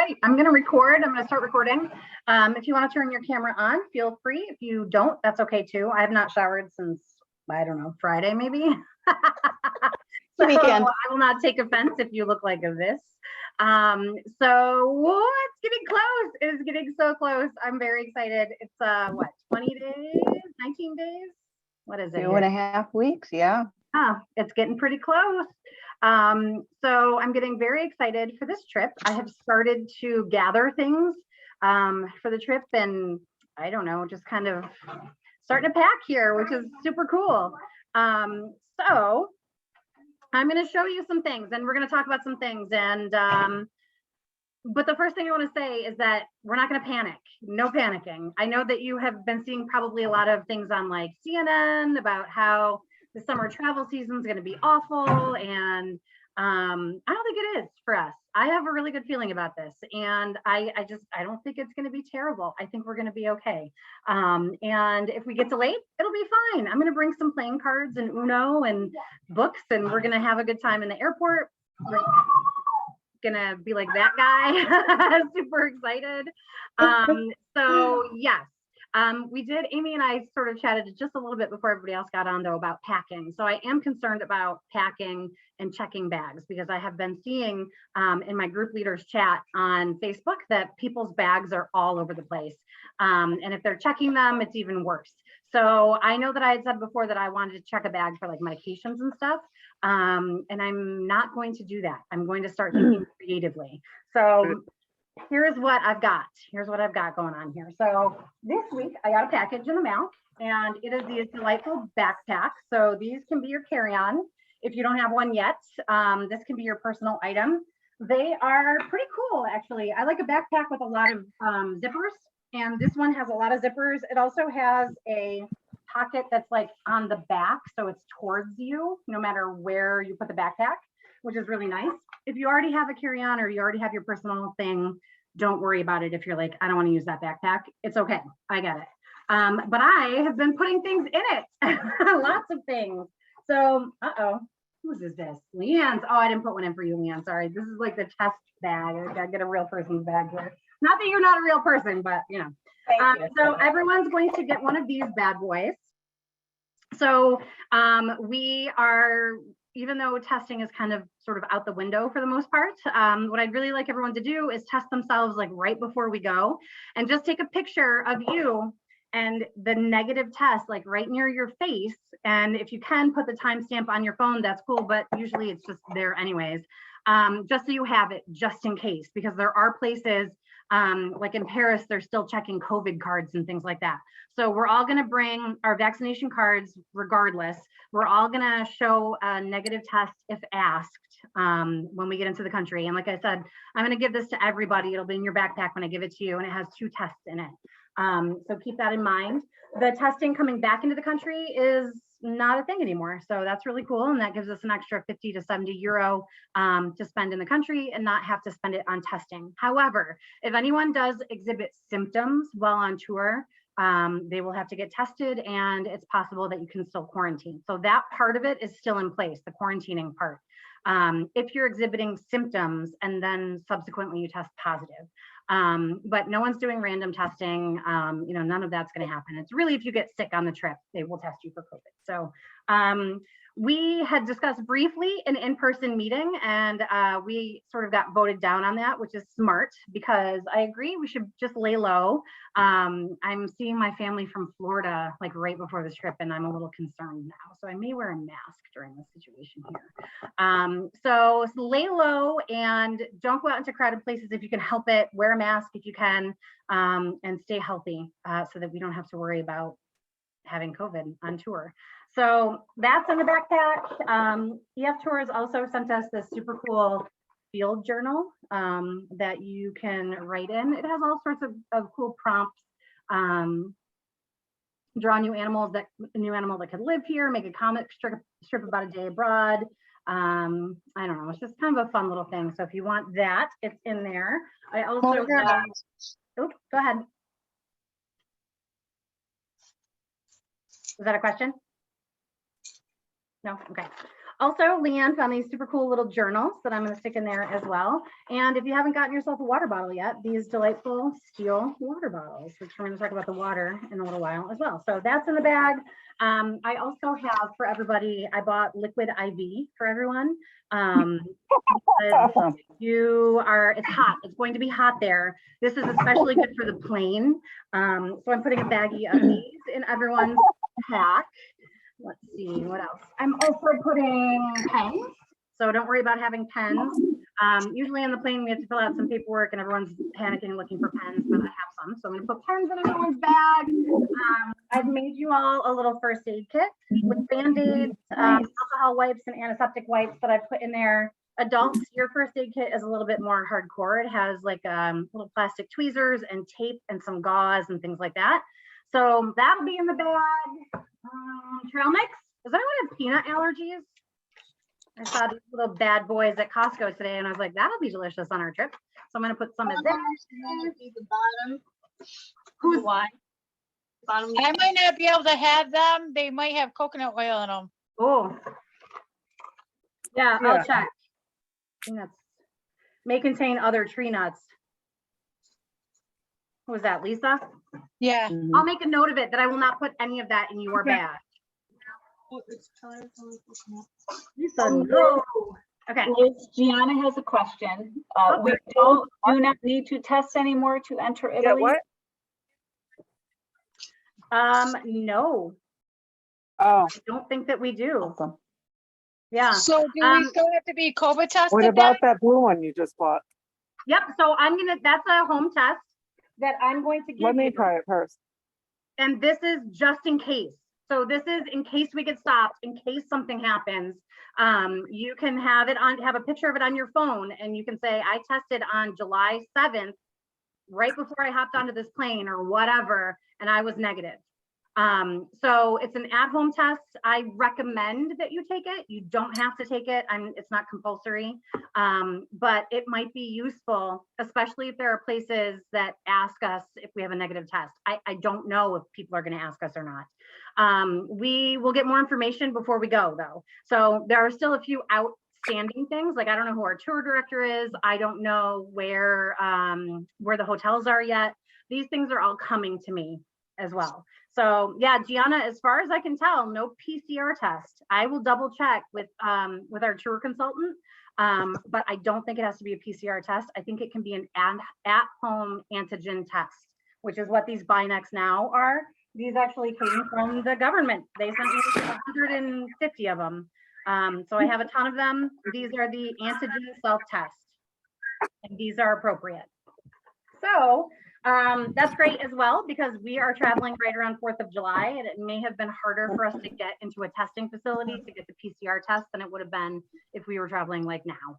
right, I'm going to record. I'm going to start recording. If you want to turn your camera on, feel free. If you don't, that's okay too. I have not showered since, I don't know, Friday maybe. So Weekend. I will not take offense if you look like this. So it's getting close. It is getting so close. I'm very excited. It's what, 20 days, 19 days? What is it? 2.5 weeks, yeah. It's getting pretty close. So I'm getting very excited for this trip. I have started to gather things for the trip, and I don't know, just kind of starting to pack here, which is super cool. So I'm going to show you some things, and we're going to talk about some things. And but the first thing I want to say is that we're not going to panic. No panicking. I know that you have been seeing probably a lot of things on like CNN about how the summer travel season is going to be awful, and I don't think it is for us. I have a really good feeling about this, and I don't think it's going to be terrible. I think we're going to be okay. And if we get delayed, it'll be fine. I'm going to bring some playing cards and Uno and books, and we're going to have a good time in the airport. We're gonna be like that guy. Super excited. So yes. We did, Amy and I sort of chatted just a little bit before everybody else got on though about packing. So I am concerned about packing and checking bags, because I have been seeing in my group leaders chat on Facebook that people's bags are all over the place. And if they're checking them, it's even worse. So I know that I had said before that I wanted to check a bag for like medications and stuff. And I'm not going to do that. I'm going to start thinking creatively. So here's what I've got. Here's what I've got going on here. So this week I got a package in the mail, and it is these delightful backpacks. So these can be your carry-on. If you don't have one yet, this can be your personal item. They are pretty cool, actually. I like a backpack with a lot of zippers, and this one has a lot of zippers. It also has a pocket that's like on the back, so it's towards you, no matter where you put the backpack, which is really nice. If you already have a carry-on or you already have your personal thing, don't worry about it. If you're like, I don't want to use that backpack, it's okay. I get it. But I have been putting things in it, lots of things. So, whose is this? Leanne's. Oh, I didn't put one in for you, Leanne. Sorry. This is like the test bag. I gotta get a real person's bag here. Not that you're not a real person, but you know. Thank you. So everyone's going to get one of these bad boys. So we are, even though testing is kind of sort of out the window for the most part, what I'd really like everyone to do is test themselves like right before we go, and just take a picture of you and the negative test like right near your face. And if you can put the timestamp on your phone, that's cool, but usually it's just there anyways, just so you have it just in case, because there are places like in Paris, they're still checking COVID cards and things like that. So we're all going to bring our vaccination cards regardless. We're all going to show a negative test if asked when we get into the country. And like I said, I'm going to give this to everybody. It'll be in your backpack when I give it to you, and it has 2 tests in it. So keep that in mind. The testing coming back into the country is not a thing anymore. So that's really cool. And that gives us an extra 50 to 70 euro to spend in the country and not have to spend it on testing. However, if anyone does exhibit symptoms while on tour, they will have to get tested, and it's possible that you can still quarantine. So that part of it is still in place, the quarantining part. If you're exhibiting symptoms and then subsequently you test positive. But no one's doing random testing. You know, none of that's going to happen. It's really if you get sick on the trip, they will test you for COVID. So we had discussed briefly an in-person meeting, and we sort of got voted down on that, which is smart, because I agree we should just lay low. I'm seeing my family from Florida like right before this trip, and I'm a little concerned now. So I may wear a mask during this situation here. So lay low and don't go out into crowded places if you can help it. Wear a mask if you can, and stay healthy so that we don't have to worry about having COVID on tour. So that's in the backpack. EF Tours also sent us this super cool field journal that you can write in. It has all sorts of cool prompts. Draw a new animal that could live here, make a comic strip about a day abroad. I don't know, it's just kind of a fun little thing. So if you want that, it's in there. I also got, oh, go ahead. Was that a question? No, okay. Also, Leanne found these super cool little journals that I'm going to stick in there as well. And if you haven't gotten yourself a water bottle yet, these delightful steel water bottles, which we're going to talk about the water in a little while as well. So that's in the bag. I also have for everybody, I bought liquid IV for everyone. Awesome. It's hot. It's going to be hot there. This is especially good for the plane. So I'm putting a baggie of these in everyone's pack. Let's see what else. I'm also putting pens. So don't worry about having pens. Usually on the plane, we have to fill out some paperwork and everyone's panicking looking for pens, but I have some. So I'm gonna put pens in everyone's bag. I've made you all a little first aid kit with Band-Aids, alcohol wipes and antiseptic wipes that I've put in there. Adults, your first aid kit is a little bit more hardcore. It has like little plastic tweezers and tape and some gauze and things like that. So that'll be in the bag. Trail mix. Does anyone have peanut allergies? I saw these little bad boys at Costco today and I was like, that'll be delicious on our trip. So I'm going to put some of that. The bottom. Who's why? Bottom. I might not be able to have them. They might have coconut oil in them. Oh. Yeah, I'll check. Peanuts may contain other tree nuts. Who was that, Lisa? Yeah. I'll make a note of it that I will not put any of that in your bag. Lisa, no. Okay. Liz, Gianna has a question. We do not need to test anymore to enter Italy. What? No, Oh, I don't think that we do. awesome. Yeah. So do we still have to be COVID tested? What about that blue one you just bought? Yep. So that's a home test that I'm going to give Let me you. try it first. And this is just in case. So this is in case we get stopped, in case something happens. You can have a picture of it on your phone and you can say, I tested on July 7th, right before I hopped onto this plane or whatever, and I was negative. So it's an at-home test. I recommend that you take it. You don't have to take it. It's not compulsory, but it might be useful, especially if there are places that ask us if we have a negative test. I don't know if people are going to ask us or not. We will get more information before we go though. So there are still a few outstanding things. Like, I don't know who our tour director is. I don't know where the hotels are yet. These things are all coming to me as well. So yeah, Gianna, as far as I can tell, no PCR test. I will double check with our tour consultant, but I don't think it has to be a PCR test. I think it can be an at-home antigen test, which is what these Binex now are. These actually came from the government. They sent me 150 of them. So I have a ton of them. These are the antigen self-test, and these are appropriate. So that's great as well, because we are traveling right around 4th of July, and it may have been harder for us to get into a testing facility to get the PCR test than it would have been if we were traveling like now.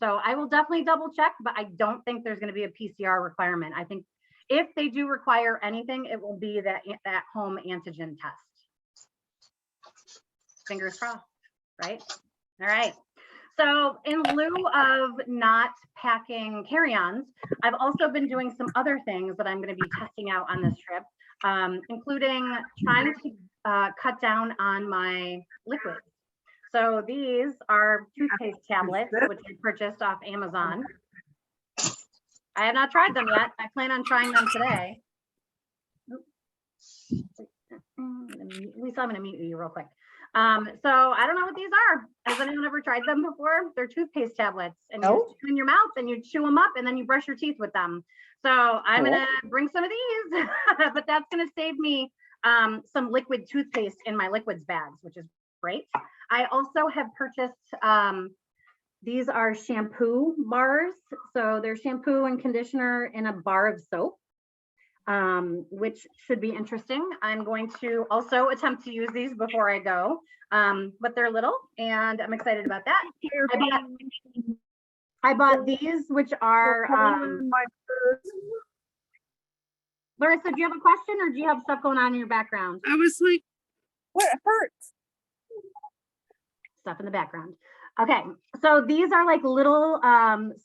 So I will definitely double check, but I don't think there's going to be a PCR requirement. I think if they do require anything, it will be that home antigen test. Fingers crossed, right? All right. So in lieu of not packing carry-ons, I've also been doing some other things that I'm going to be testing out on this trip, including trying to cut down on my liquids. So these are toothpaste tablets, which I purchased off Amazon. I have not tried them yet. I plan on trying them today. Lisa, I'm going to mute you real quick. So I don't know what these are. Has anyone ever tried them before? They're toothpaste tablets, and you just chew in your mouth and you chew them up and then you brush your teeth with them. So I'm gonna bring some of these, but that's gonna save me some liquid toothpaste in my liquids bags, which is great. I also have purchased, these are shampoo bars. So they're shampoo and conditioner in a bar of soap, which should be interesting. I'm going to also attempt to use these before I go, but they're little and I'm excited about that. I bought these, which are, Larissa, do you have a question or do you have stuff going on in your background? I was like, what hurts? Stuff in the background. Okay, so these are like little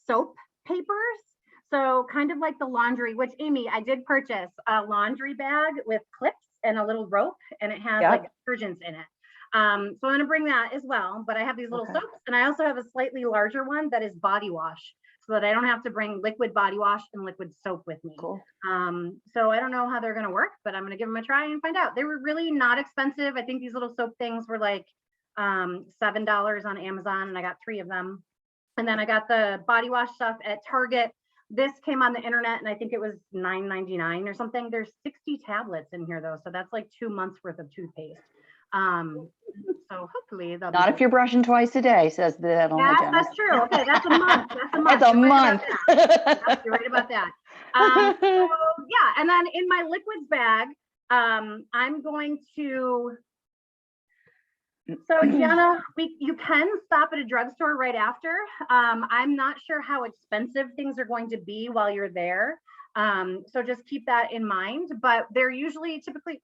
soap papers. So kind of like the laundry, which Amy, I did purchase a laundry bag with clips and a little rope, and it has like detergents in it. So I'm gonna bring that as well, but I have these little Okay. soaps, and I also have a slightly larger one that is body wash, so that I don't have to bring liquid body wash and liquid soap with me. Cool. So I don't know how they're gonna work, but I'm gonna give them a try and find out. They were really not expensive. I think these little soap things were like $7 on Amazon, and I got 3 of them. And then I got the body wash stuff at Target. This came on the internet, and I think it was $9.99 or something. There's 60 tablets in here though, so that's like 2 months worth of toothpaste. So hopefully they'll be Not if good. you're brushing twice a day, says the dental Yes, hygienist. that's true. Okay, that's a month. That's a month. That's a You're right about month. that. Yep, you're right about that. So yeah, and then in my liquids bag, I'm going to. So Gianna, you can stop at a drugstore right after. I'm not sure how expensive things are going to be while you're there. So just keep that in mind. But they're usually typically,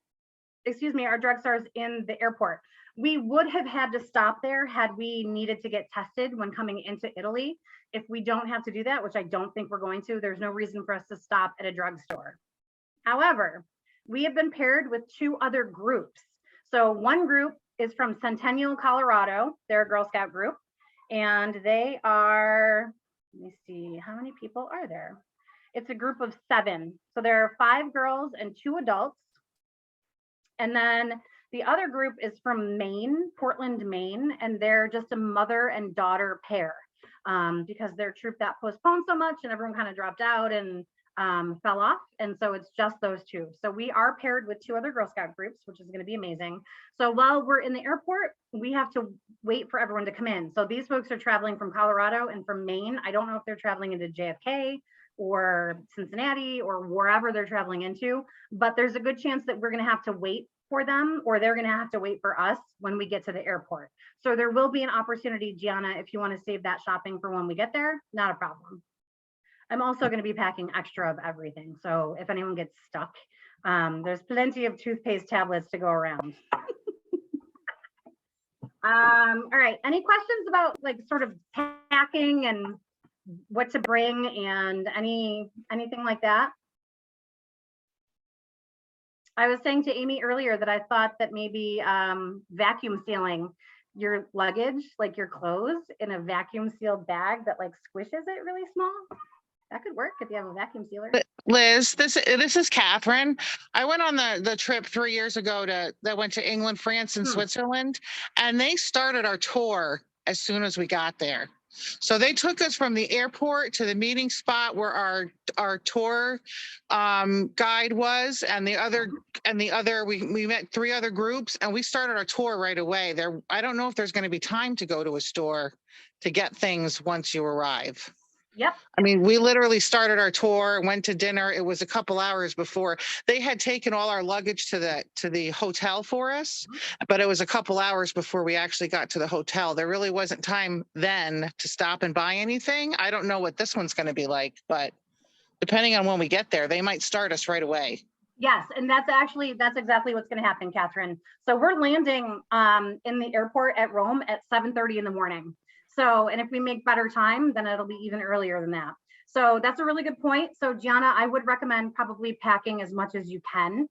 our drugstores in the airport. We would have had to stop there had we needed to get tested when coming into Italy. If we don't have to do that, which I don't think we're going to, there's no reason for us to stop at a drugstore. However, we have been paired with 2 other groups. So one group is from Centennial, Colorado. They're a Girl Scout group, and they are, let me see, how many people are there? It's a group of 7. So there are 5 girls and 2 adults. And then the other group is from Maine, Portland, Maine, and they're just a mother and daughter pair because their troop got postponed so much and everyone kind of dropped out and fell off. And so it's just those 2. So we are paired with 2 other Girl Scout groups, which is going to be amazing. So while we're in the airport, we have to wait for everyone to come in. So these folks are traveling from Colorado and from Maine. I don't know if they're traveling into JFK or Cincinnati or wherever they're traveling into, but there's a good chance that we're going to have to wait for them, or they're going to have to wait for us when we get to the airport. So there will be an opportunity, Gianna, if you want to save that shopping for when we get there, not a problem. I'm also going to be packing extra of everything. So if anyone gets stuck, there's plenty of toothpaste tablets to go around. All right. Any questions about like sort of packing and what to bring and anything like that? I was saying to Amy earlier that I thought that maybe vacuum sealing your luggage, like your clothes, in a vacuum sealed bag that like squishes it really small. That could work if you have a vacuum sealer. Liz, this is Catherine. I went on the trip 3 years ago that went to England, France, and Switzerland, and they started our tour as soon as we got there. So they took us from the airport to the meeting spot where our tour guide was, and the other we met 3 other groups, and we started our tour right away. I don't know if there's going to be time to go to a store to get things once you arrive. Yep. I mean, we literally started our tour, went to dinner. It was a couple hours before they had taken all our luggage to the hotel for us, but it was a couple hours before we actually got to the hotel. There really wasn't time then to stop and buy anything. I don't know what this one's going to be like, but depending on when we get there, they might start us right away. Yes, and that's exactly what's going to happen, Catherine. So we're landing in the airport at Rome at 7:30 in the morning. So, and if we make better time, then it'll be even earlier than that. So that's a really good point. So Gianna, I would recommend probably packing as much as you can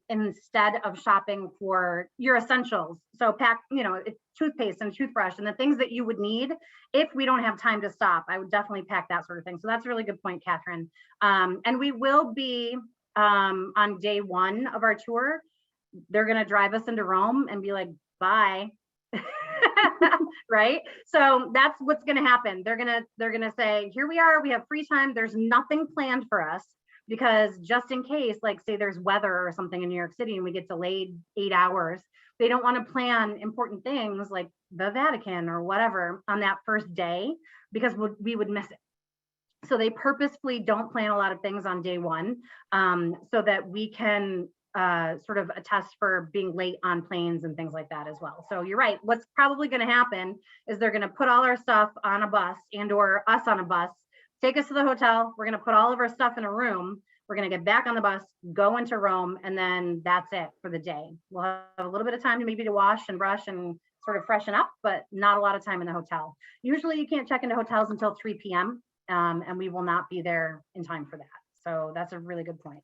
instead of shopping for your essentials. So pack, toothpaste and toothbrush and the things that you would need if we don't have time to stop. I would definitely pack that sort of thing. So that's a really good point, Catherine. And we will be on day 1 of our tour. They're going to drive us into Rome and be like, bye. Right? So that's what's going to happen. They're going to say, here we are, we have free time. There's nothing planned for us because just in case, like say there's weather or something in New York City and we get delayed 8 hours, they don't want to plan important things like the Vatican or whatever on that first day because we would miss it. So they purposefully don't plan a lot of things on day 1 so that we can sort of attest for being late on planes and things like that as well. So you're right. What's probably going to happen is they're going to put all our stuff on a bus or us on a bus, take us to the hotel. We're going to put all of our stuff in a room. We're going to get back on the bus, go into Rome, and then that's it for the day. We'll have a little bit of time to wash and brush and sort of freshen up, but not a lot of time in the hotel. Usually you can't check into hotels until 3 p.m. And we will not be there in time for that. So that's a really good point.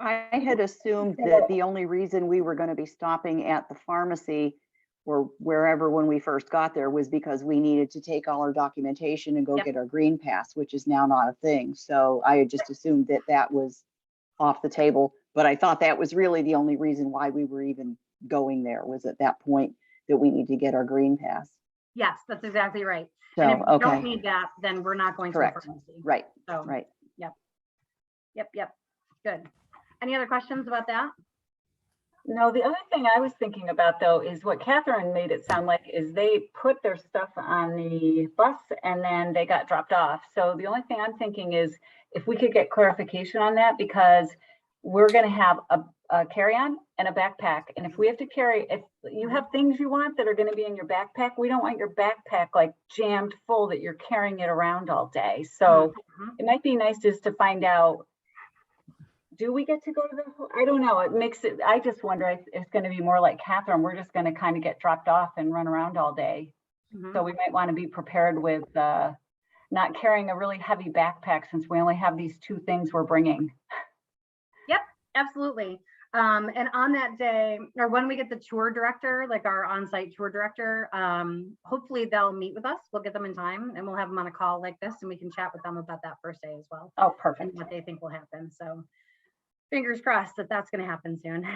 I had assumed that the only reason we were going to be stopping at the pharmacy or wherever when we first got there was because we needed to take all our documentation and go Yep. get our green pass, which is now not a thing. So I had just assumed that that was off the table, but I thought that was really the only reason why we were even going there, was at that point that we need to get our green pass. Yes, that's exactly right. So, And if you don't okay, need that, then we're not going to Correct. the pharmacy. right, So, right. yep. Good. Any other questions about that? No, the other thing I was thinking about though is what Catherine made it sound like is they put their stuff on the bus and then they got dropped off. So the only thing I'm thinking is if we could get clarification on that, because we're gonna have a carry-on and a backpack. And if we have to carry, if you have things you want that are gonna be in your backpack, we don't want your backpack like jammed full that you're carrying it around all day. So Mhm. it might be nice just to find out, do we get to go to the, I don't know, it makes it, I just wonder if it's going to be more like Catherine, we're just going to kind of get dropped off and run around all day. Mhm. So we might want to be prepared with not carrying a really heavy backpack since we only have these two things we're bringing. Absolutely. And on that day, or when we get the tour director, like our on-site tour director, hopefully they'll meet with us. We'll get them in time and we'll have them on a call like this and we can chat with them about that first day as well Oh, and perfect. what they think will happen. So fingers crossed that that's going to happen soon.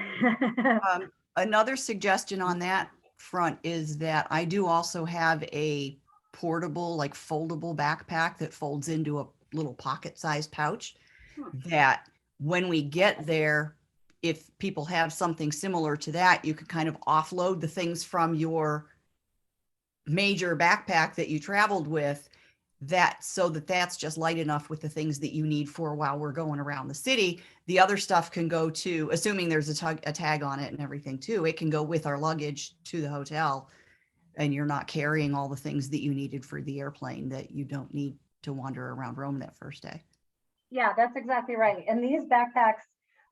Another suggestion on that front is that I do also have a portable, like foldable backpack that folds into a little pocket-sized pouch that when we get there, if people have something similar to that, you could kind of offload the things from your major backpack that you traveled with, that so that that's just light enough with the things that you need for while we're going around the city. The other stuff can go to, assuming there's a tag on it and everything too, it can go with our luggage to the hotel, and you're not carrying all the things that you needed for the airplane that you don't need to wander around Rome that first day. Yeah, that's exactly right. And these backpacks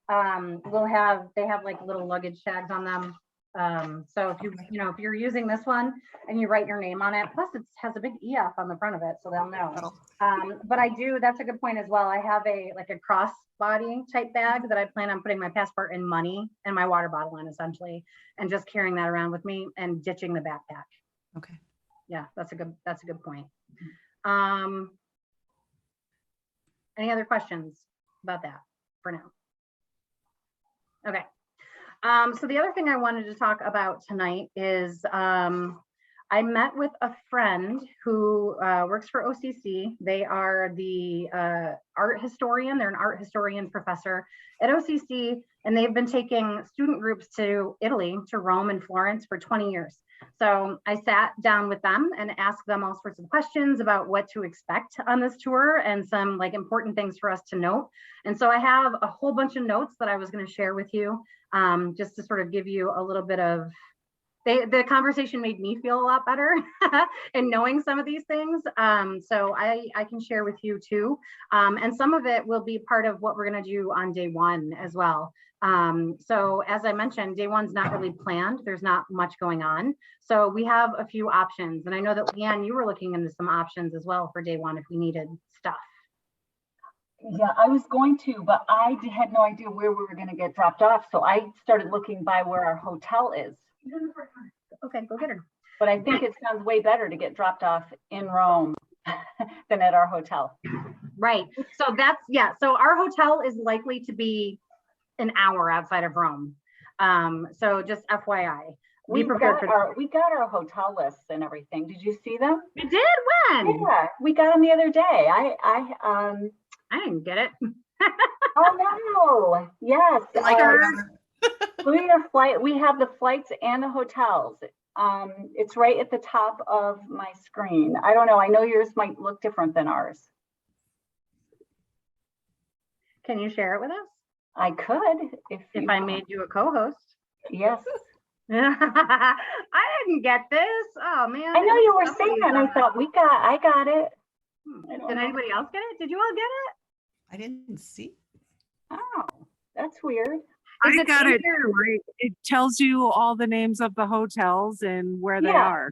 they have like little luggage tags on them. So if if you're using this one and you write your name on it, plus it has a big EF on the front of it, so they'll know. But that's a good point as well. I have a cross body type bag that I plan on putting my passport and money and my water bottle in essentially, and just carrying that around with me and ditching the backpack. Okay. Yeah, that's a good point. Any other questions about that for now? Okay. So the other thing I wanted to talk about tonight is I met with a friend who works for OCC. They are the art historian. They're an art historian professor at OCC, and they've been taking student groups to Italy, to Rome and Florence for 20 years. So I sat down with them and asked them all sorts of questions about what to expect on this tour and some important things for us to note. And so I have a whole bunch of notes that I was going to share with you, just to sort of give you a little bit of, the conversation made me feel a lot better in knowing some of these things. So I can share with you too. And some of it will be part of what we're going to do on day one as well. So as I mentioned, day one's not really planned. There's not much going on. So we have a few options. And I know that Leanne, you were looking into some options as well for day one if we needed stuff. Yeah, I was going to, but I had no idea where we were going to get dropped off. So I started looking by where our hotel is. Okay, go get her. But I think it sounds way better to get dropped off in Rome than at our hotel. Right. So so our hotel is likely to be an hour outside of Rome. So just FYI. We got our hotel lists and everything. Did you see them? You did? When? Yeah, we got them the other day. I didn't get it. Oh no! Yes. Like we have the flights and the hotels. It's right at the top of my screen. I don't know. I know yours might look different than ours. Can you share it with us? I could if I made you a co-host. Yes. I didn't get this. Oh man. I know you were saying that. I thought I got it. Did anybody else get it? Did you all get it? I didn't see. Oh, that's weird. I got it too, right? It tells you all the names of the hotels and where they are.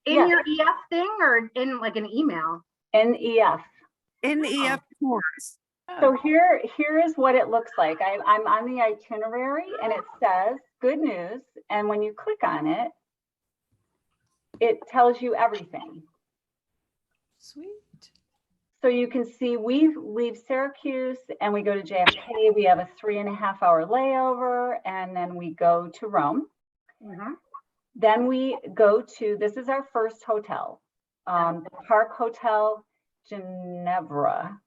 In your EF thing or in an email? NEF. NEF tours. So here is what it looks like. I'm on the itinerary and it says good news. And when you click on it, it tells you everything. Sweet. So you can see we leave Syracuse and we go to JFK. We have a 3.5-hour layover and then we go to Rome. Then we go to, this is our first hotel, the Park Hotel Ginevra.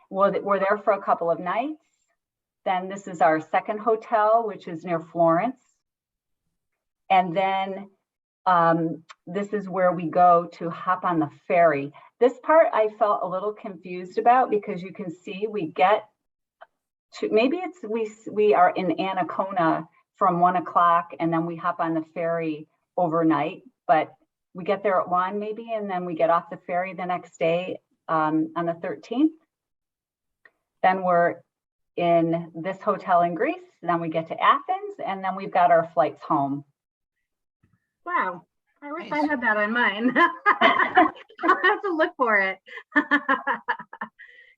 We're there for a couple of nights. Then this is our second hotel, which is near Florence. And then this is where we go to hop on the ferry. This part I felt a little confused about because you can see we get to, maybe it's we are in Annacona from 1 o'clock and then we hop on the ferry overnight, but we get there at 1 maybe, and then we get off the ferry the next day on the 13th. Then we're in this hotel in Greece, then we get to Athens, and then we've got our flights home. Wow. I wish Nice. I had that on mine. I'll have to look for it. Good.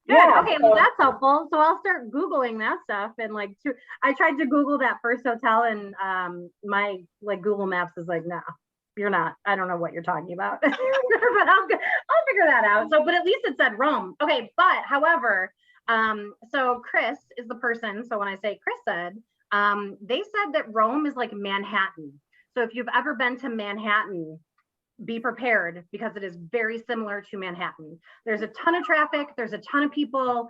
Yeah, Okay, so- well, that's helpful. So I'll start Googling that stuff. And like, I tried to Google that first hotel and my like Google Maps is like, no, you're not. I don't know what you're talking about. But I'll figure that out. So, but at least it said Rome. Okay, but however, so Chris is the person. So when I say Chris said, they said that Rome is like Manhattan. So if you've ever been to Manhattan, be prepared because it is very similar to Manhattan. There's a ton of traffic. There's a ton of people.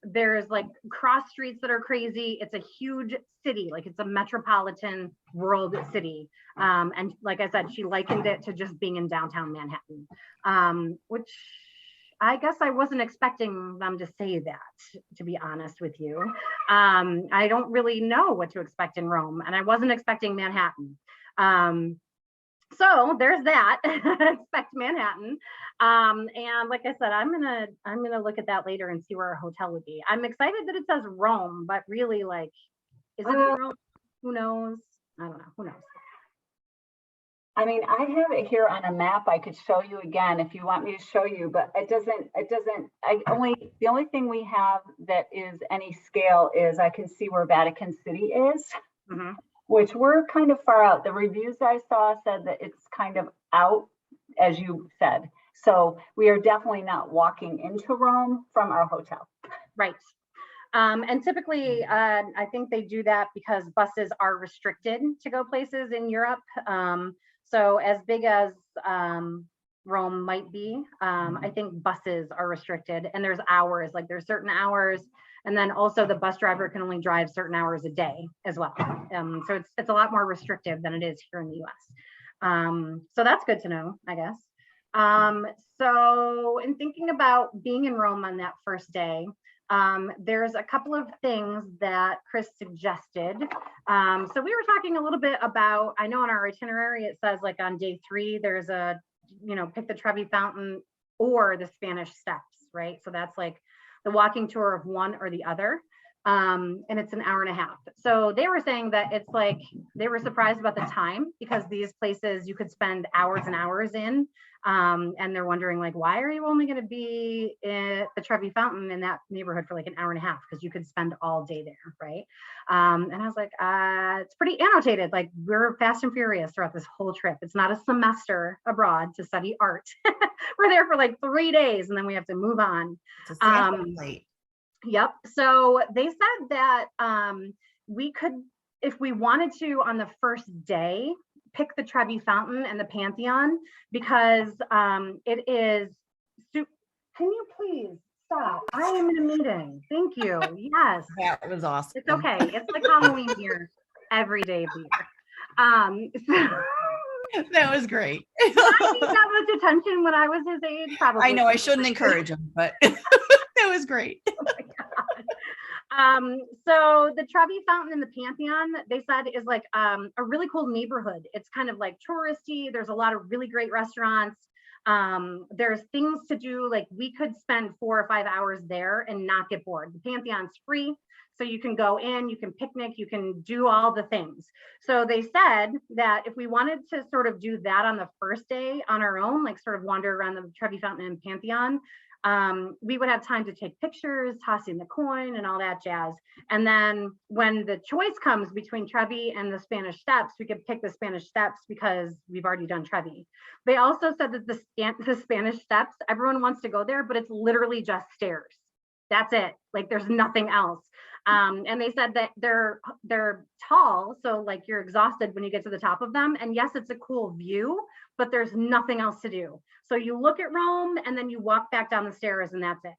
There's like cross streets that are crazy. It's a huge city. Like it's a metropolitan world city. And like I said, she likened it to just being in downtown Manhattan, which I guess I wasn't expecting them to say that, to be honest with you. I don't really know what to expect in Rome, and I wasn't expecting Manhattan. So there's that. Expect Manhattan. And like I said, I'm gonna look at that later and see where our hotel would be. I'm excited that it says Rome, but really, like, is it Rome? Who knows? I don't know. Who knows? I mean, I have it here on a map. I could show you again if you want me to show you, but the only thing we have that is any scale is I can see where Vatican City is, which we're kind of far out. The reviews I saw said that it's kind of out, as you said. So we are definitely not walking into Rome from our hotel. Right. And typically, I think they do that because buses are restricted to go places in Europe. So as big as Rome might be, I think buses are restricted and there's hours, like there's certain hours. And then also the bus driver can only drive certain hours a day as well. So it's a lot more restrictive than it is here in the US. So that's good to know, I guess. So in thinking about being in Rome on that first day, there's a couple of things that Chris suggested. So we were talking a little bit about, I know on our itinerary, it says like on day 3, there's a, pick the Trevi Fountain or the Spanish Steps, right? So that's like the walking tour of one or the other. And it's an hour and a half. So they were saying that it's like, they were surprised about the time because these places you could spend hours and hours in. And they're wondering like, why are you only going to be at the Trevi Fountain in that neighborhood for like an hour and a half? Because you could spend all day there, right? And I was like, it's pretty annotated. Like we're fast and furious throughout this whole trip. It's not a semester abroad to study art. We're there for like 3 days and then we have to move on. It's a sample plate. Yep. So they said that we could, if we wanted to on the first day, pick the Trevi Fountain and the Pantheon because it is, can you please stop? I am in a meeting. Thank you. Yes. That was awesome. It's okay. It's like Halloween here every day of the year. That was great. I need that much attention when I was his age, probably. I know I shouldn't encourage him, but that was great. Oh my God. So the Trevi Fountain and the Pantheon, they said is like a really cool neighborhood. It's kind of like touristy. There's a lot of really great restaurants. There's things to do. Like we could spend 4 or 5 hours there and not get bored. The Pantheon's free. So you can go in, you can picnic, you can do all the things. So they said that if we wanted to sort of do that on the first day on our own, like sort of wander around the Trevi Fountain and Pantheon, we would have time to take pictures, tossing the coin and all that jazz. And then when the choice comes between Trevi and the Spanish Steps, we could pick the Spanish Steps because we've already done Trevi. They also said that the Spanish Steps, everyone wants to go there, but it's literally just stairs. That's it. Like there's nothing else. And they said that they're tall, so like you're exhausted when you get to the top of them. And yes, it's a cool view, but there's nothing else to do. So you look at Rome and then you walk back down the stairs and that's it.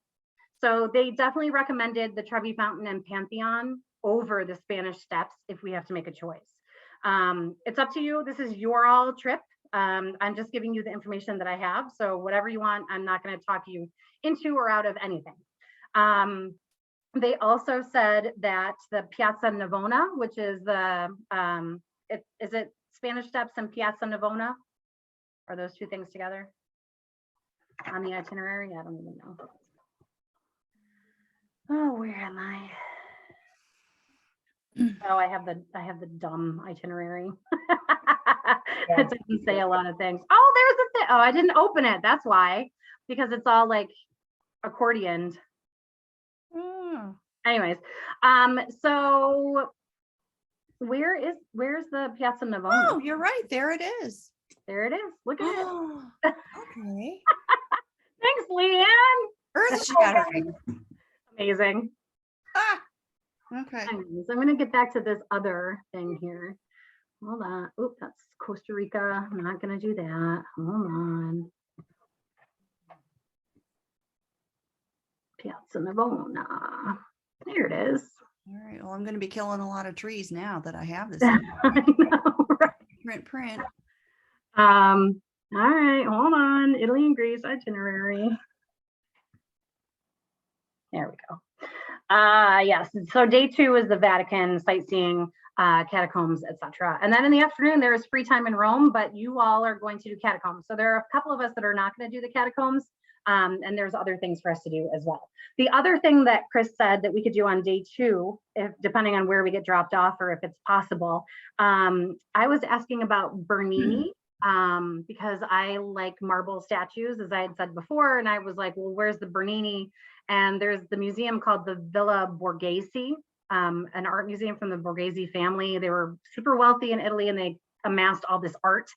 So they definitely recommended the Trevi Fountain and Pantheon over the Spanish Steps if we have to make a choice. It's up to you. This is your all trip. I'm just giving you the information that I have. So whatever you want, I'm not going to talk you into or out of anything. They also said that the Piazza Navona, which is the, is it Spanish Steps and Piazza Navona? Are those two things together on the itinerary? I don't even know. Oh, where am I? Oh, I have the dumb itinerary. Yeah. It doesn't say a lot of things. Oh, there's a thing. Oh, I didn't open it. That's why, because it's all like accordioned. Anyways, so where's the Piazza Navona? Oh, you're right. There it is. There it is. Look at it. Oh, okay. Thanks, Leanne. Earth shattering. Amazing. Ah, okay. Anyways, I'm gonna get back to this other thing here. Hold on. Oop, that's Costa Rica. I'm not gonna do that. Hold on. Piazza Navona. There it is. All right. Well, I'm going to be killing a lot of trees now that I have this I know, right? print. All right, hold on. Italy and Greece itinerary. There we go. Yes, so day 2 is the Vatican, sightseeing, catacombs, etc. And then in the afternoon, there is free time in Rome, but you all are going to do catacombs. So there are a couple of us that are not going to do the catacombs. And there's other things for us to do as well. The other thing that Chris said that we could do on day 2, if depending on where we get dropped off or if it's possible, I was asking about Bernini because I like marble statues, as I had said before, and I was like, well, where's the Bernini? And there's the museum called the Villa Borghese, an art museum from the Borghese family. They were super wealthy in Italy and they amassed all this art.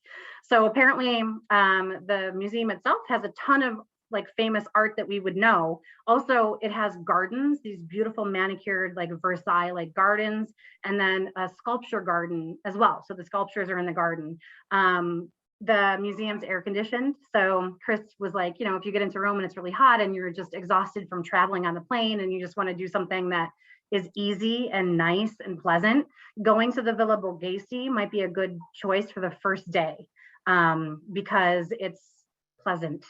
So apparently the museum itself has a ton of like famous art that we would know. Also, it has gardens, these beautiful manicured like Versailles like gardens, and then a sculpture garden as well. So the sculptures are in the garden. The museum's air conditioned. So Chris was like, you know, if you get into Rome and it's really hot and you're just exhausted from traveling on the plane and you just want to do something that is easy and nice and pleasant, going to the Villa Borghese might be a good choice for the first day because it's pleasant.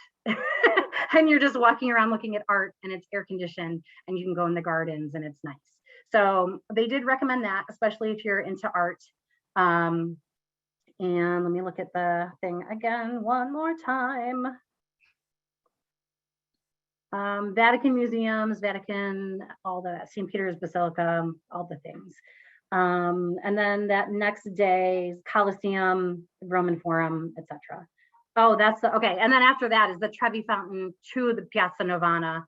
And you're just walking around looking at art and it's air conditioned and you can go in the gardens and it's nice. So they did recommend that, especially if you're into art. And let me look at the thing again one more time. Vatican museums, Vatican, all the St. Peter's Basilica, all the things. And then that next day, Colosseum, Roman Forum, etc. Oh, that's the, okay. And then after that is the Trevi Fountain to the Piazza Navona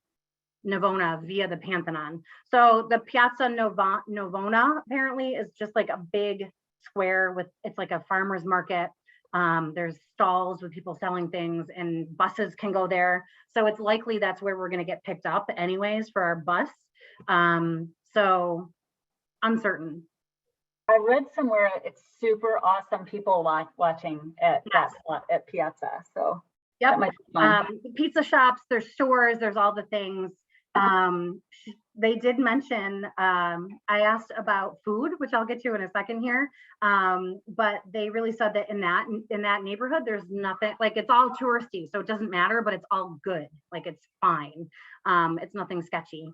via the Pantheon. So the Piazza Navona apparently is just like a big square with, it's like a farmer's market. There's stalls with people selling things and buses can go there. So it's likely that's where we're going to get picked up anyways for our bus. So uncertain. I read somewhere it's super awesome people watching at that spot at Piazza. So yep. That might be fun. Pizza shops, there's stores, there's all the things. They did mention, I asked about food, which I'll get to in a second here. But they really said that in that neighborhood, there's nothing, like it's all touristy, so it doesn't matter, but it's all good. Like it's fine. It's nothing sketchy.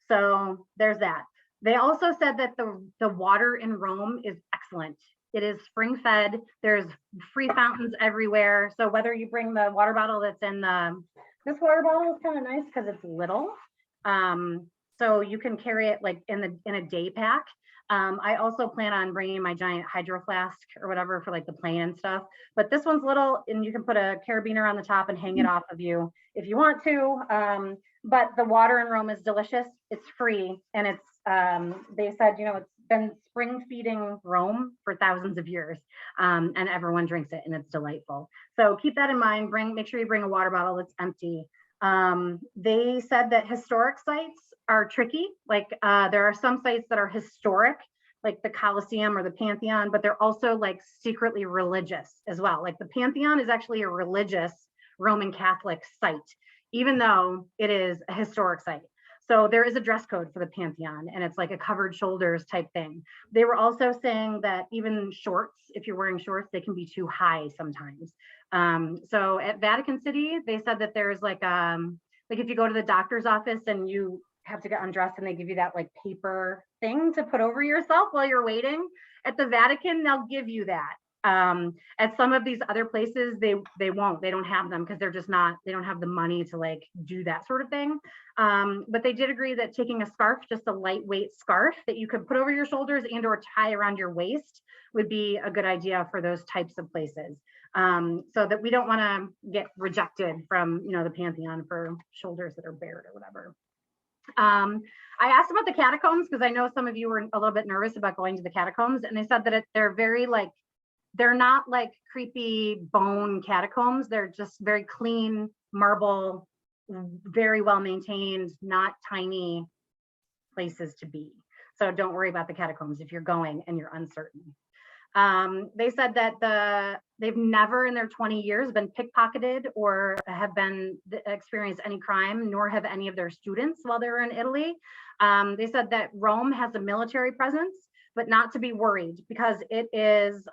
So there's that. They also said that the water in Rome is excellent. It is spring fed. There's free fountains everywhere. So whether you bring the water bottle that's in this water bottle is kind of nice because it's little. So you can carry it like in a day pack. I also plan on bringing my giant hydro flask or whatever for like the plane and stuff. But this one's little, and you can put a carabiner on the top and hang it off of you if you want to. But the water in Rome is delicious. It's free, and it's they said, you know, it's been spring feeding Rome for thousands of years, and everyone drinks it, and it's delightful. So keep that in mind. Make sure you bring a water bottle that's empty. They said that historic sites are tricky. Like there are some sites that are historic, like the Colosseum or the Pantheon, but they're also like secretly religious as well. Like the Pantheon is actually a religious Roman Catholic site, even though it is a historic site. So there is a dress code for the Pantheon, and it's like a covered shoulders type thing. They were also saying that even shorts, if you're wearing shorts, they can be too high sometimes. So at Vatican City, they said that there's like if you go to the doctor's office and you have to get undressed and they give you that like paper thing to put over yourself while you're waiting, at the Vatican, they'll give you that. At some of these other places, they won't, they don't have them because they're just not, they don't have the money to like do that sort of thing. But they did agree that taking a scarf, just a lightweight scarf that you could put over your shoulders and or tie around your waist would be a good idea for those types of places. So that we don't want to get rejected from, you know, the Pantheon for shoulders that are bared or whatever. I asked about the catacombs because I know some of you were a little bit nervous about going to the catacombs, and they said that they're very like, they're not like creepy bone catacombs. They're just very clean marble, very well maintained, not tiny places to be. So don't worry about the catacombs if you're going and you're uncertain. They said that they've never in their 20 years been pickpocketed or have been experienced any crime, nor have any of their students while they were in Italy. They said that Rome has a military presence, but not to be worried because it is,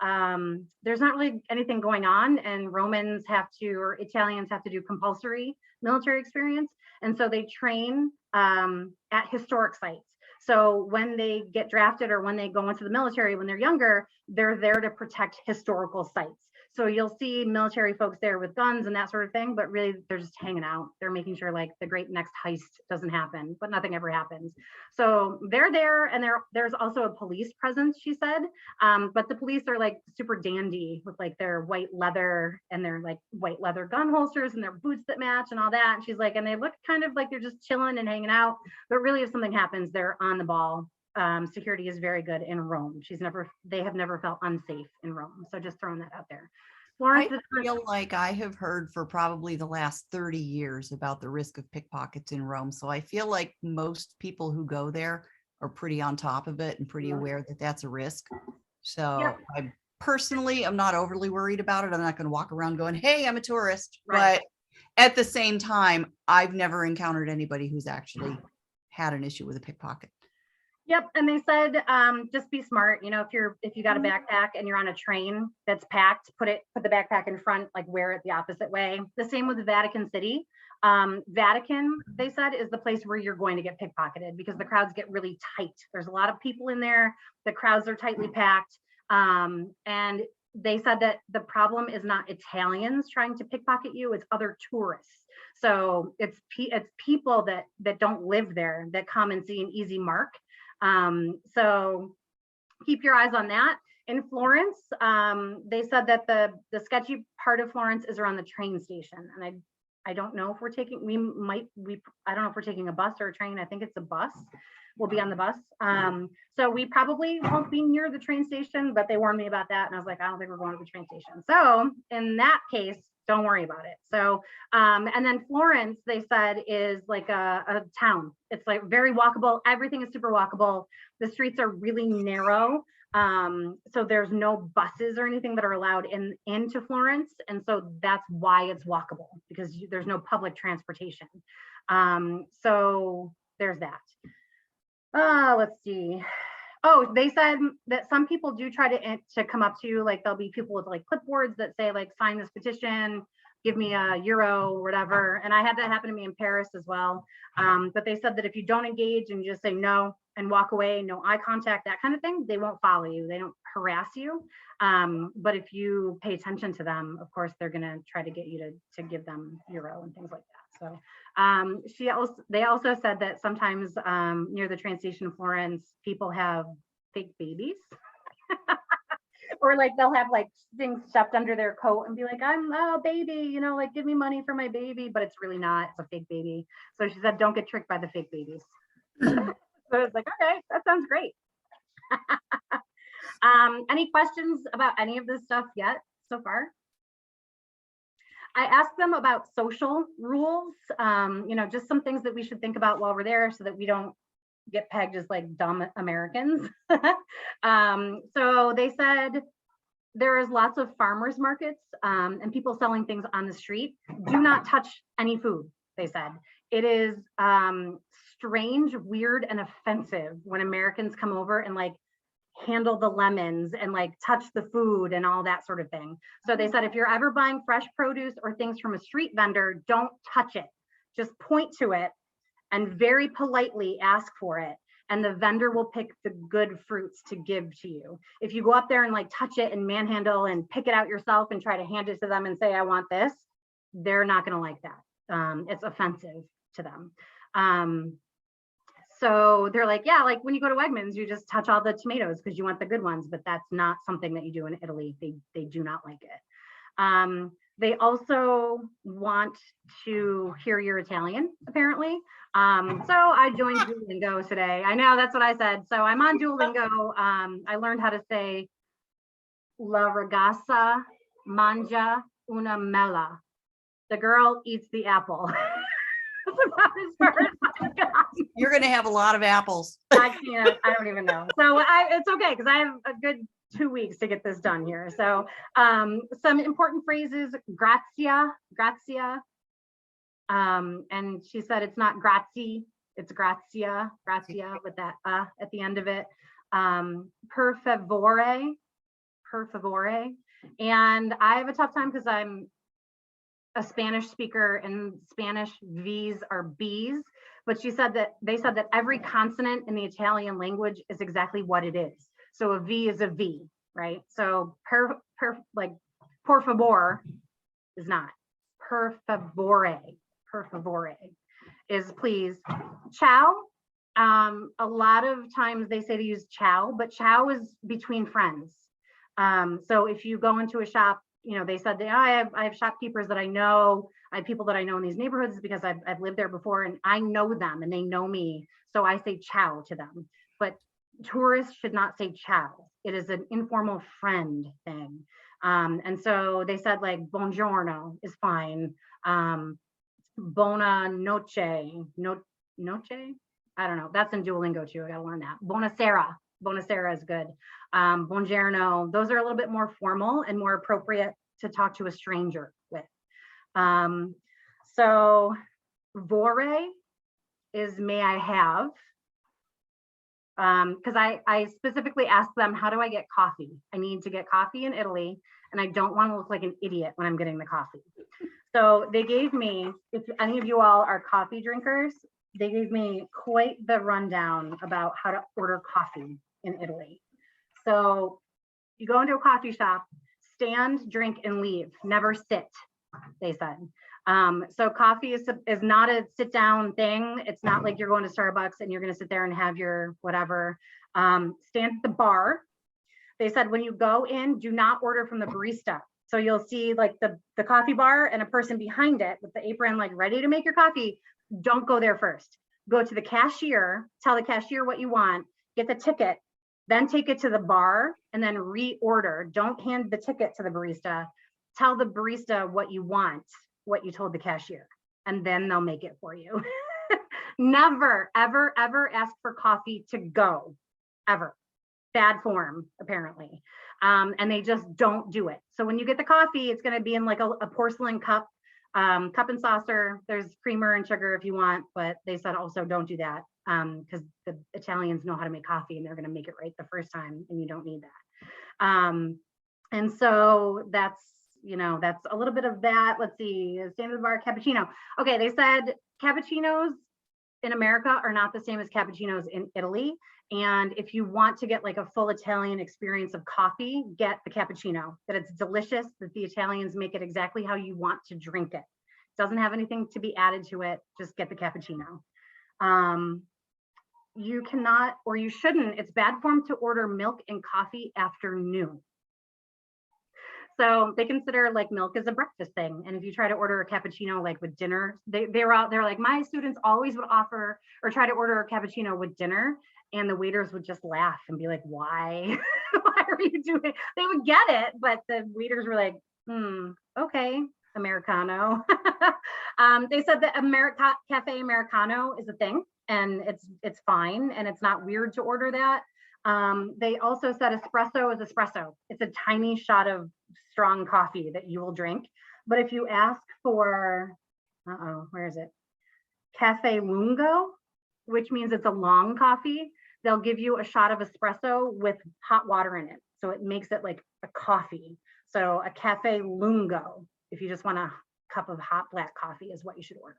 there's not really anything going on, and Romans have to, or Italians have to do compulsory military experience. And so they train at historic sites. So when they get drafted or when they go into the military when they're younger, they're there to protect historical sites. So you'll see military folks there with guns and that sort of thing, but really they're just hanging out. They're making sure like the great next heist doesn't happen, but nothing ever happens. So they're there, and there's also a police presence, she said. But the police are like super dandy with like their white leather and their like white leather gun holsters and their boots that match and all that. And she's like, and they look kind of like they're just chilling and hanging out, but really if something happens, they're on the ball. Security is very good in Rome. They have never felt unsafe in Rome. So just throwing that out there. Florence, I feel like I have heard for probably the last 30 years about the risk of pickpockets in Rome. So I feel like most people who go there are pretty on top of it and pretty aware that that's a risk. So Yep. I personally, I'm not overly worried about it. I'm not going to walk around going, hey, I'm a tourist. Right. But at the same time, I've never encountered anybody who's actually had an issue with a pickpocket. Yep, and they said just be smart. You know, if you got a backpack and you're on a train that's packed, put the backpack in front, like wear it the opposite way. The same with the Vatican City. Vatican, they said, is the place where you're going to get pickpocketed because the crowds get really tight. There's a lot of people in there. The crowds are tightly packed, and they said that the problem is not Italians trying to pickpocket you; it's other tourists. So it's people that don't live there that come and see an easy mark. So keep your eyes on that. In Florence, they said that the sketchy part of Florence is around the train station. And I don't know if we're taking, I don't know if we're taking a bus or a train. I think it's a bus. We'll be on the bus. So we probably won't be near the train station, but they warned me about that. And I was like, I don't think we're going to the train station. So in that case, don't worry about it. So, and then Florence, they said, is like a town. It's like very walkable. Everything is super walkable. The streets are really narrow. So there's no buses or anything that are allowed into Florence. And so that's why it's walkable, because there's no public transportation. So there's that. Let's see. Oh, they said that some people do try to come up to you, like there'll be people with like clipboards that say like, sign this petition, give me €1 or whatever. And I had that happen to me in Paris as well. But they said that if you don't engage and just say no and walk away, no eye contact, that kind of thing, they won't follow you. They don't harass you. But if you pay attention to them, of course, they're going to try to get you to give them €1 and things like that. So they also said that sometimes near the train station in Florence, people have fake babies. Or like they'll have like things stuffed under their coat and be like, I'm a baby, you know, like give me money for my baby, but it's really not, it's a fake baby. So she said, don't get tricked by the fake babies. So it's like, okay, that sounds great. Any questions about any of this stuff yet so far? I asked them about social rules, you know, just some things that we should think about while we're there so that we don't get pegged as like dumb Americans. So they said there is lots of farmers markets and people selling things on the street. Do not touch any food, they said. It is strange, weird, and offensive when Americans come over and like handle the lemons and like touch the food and all that sort of thing. So they said if you're ever buying fresh produce or things from a street vendor, don't touch it. Just point to it and very politely ask for it. And the vendor will pick the good fruits to give to you. If you go up there and like touch it and manhandle and pick it out yourself and try to hand it to them and say, I want this, they're not gonna like that. It's offensive to them. So they're like, yeah, like when you go to Wegmans, you just touch all the tomatoes because you want the good ones, but that's not something that you do in Italy. They do not like it. They also want to hear your Italian, apparently. So I joined Duolingo today. I know, that's what I said. So I'm on Duolingo. I learned how to say La ragazza mangia una mela. The girl eats the apple. That's about as far as I've gotten. You're going to have a lot of apples. I can't, I don't even know. So it's okay because I have a good 2 weeks to get this done here. So some important phrases, grazia. And she said it's not grazie, it's grazia with that at the end of it. Per favore. And I have a tough time because I'm a Spanish speaker and Spanish V's are B's, but they said that every consonant in the Italian language is exactly what it is. So a V is a V, right? So like por favor is not. Per favore is please. Ciao. A lot of times they say to use ciao, but ciao is between friends. So if you go into a shop, you know, they said that I have shopkeepers that I know, I have people that I know in these neighborhoods because I've lived there before and I know them and they know me. So I say ciao to them, but tourists should not say ciao. It is an informal friend thing. And so they said like buongiorno is fine. Bona noche, noche? I don't know. That's in Duolingo too. I gotta learn that. Buonasera is good. Buongiorno, those are a little bit more formal and more appropriate to talk to a stranger with. So vorrei is may I have. Because I specifically asked them, how do I get coffee? I need to get coffee in Italy and I don't want to look like an idiot when I'm getting the coffee. So they gave me, if any of you all are coffee drinkers, they gave me quite the rundown about how to order coffee in Italy. So you go into a coffee shop, stand, drink, and leave. Never sit, they said. So coffee is not a sit down thing. It's not like you're going to Starbucks and you're going to sit there and have your whatever. Stand at the bar. They said when you go in, do not order from the barista. So you'll see like the coffee bar and a person behind it with the apron like ready to make your coffee. Don't go there first. Go to the cashier, tell the cashier what you want, get the ticket, then take it to the bar and then reorder. Don't hand the ticket to the barista. Tell the barista what you want, what you told the cashier, and then they'll make it for you. Never, ever, ever ask for coffee to go, ever. Bad form, apparently. And they just don't do it. So when you get the coffee, it's gonna be in like a porcelain cup, cup and saucer. There's creamer and sugar if you want, but they said also don't do that because the Italians know how to make coffee and they're gonna make it right the first time and you don't need that. And so that's, you know, that's a little bit of that. Let's see, standard bar cappuccino. Okay, they said cappuccinos in America are not the same as cappuccinos in Italy. And if you want to get like a full Italian experience of coffee, get the cappuccino, that it's delicious, that the Italians make it exactly how you want to drink it. Doesn't have anything to be added to it. Just get the cappuccino. You cannot, or you shouldn't, it's bad form to order milk and coffee after noon. So they consider like milk as a breakfast thing. And if you try to order a cappuccino like with dinner, they're like, my students always would offer or try to order a cappuccino with dinner, and the waiters would just laugh and be like, why? Why are you doing it? They would get it, but the waiters were like, okay, Americano. They said that Cafe Americano is a thing, and it's fine, and it's not weird to order that. They also said espresso is espresso. It's a tiny shot of strong coffee that you will drink. But if you ask for, where is it? Cafe Lungo, which means it's a long coffee, they'll give you a shot of espresso with hot water in it. So it makes it like a coffee. So a Cafe Lungo, if you just want a cup of hot black coffee, is what you should order.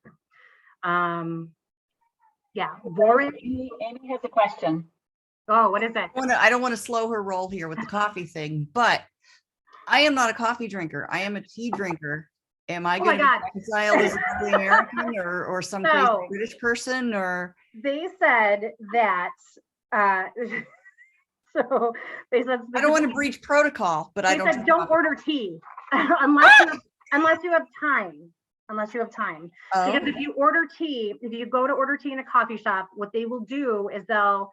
Yeah, Warren. Amy has a question. Oh, what is it? I don't want to slow her roll here with the coffee thing, but I am not a coffee drinker. I am a tea drinker. Am I going to be reconciled as a lovely American or some crazy British person? Or they said that. So they said I don't want to breach protocol, but I don't order tea unless you have time. Unless you have time, because if you order tea, if you go to order tea in a coffee shop, what they will do is they'll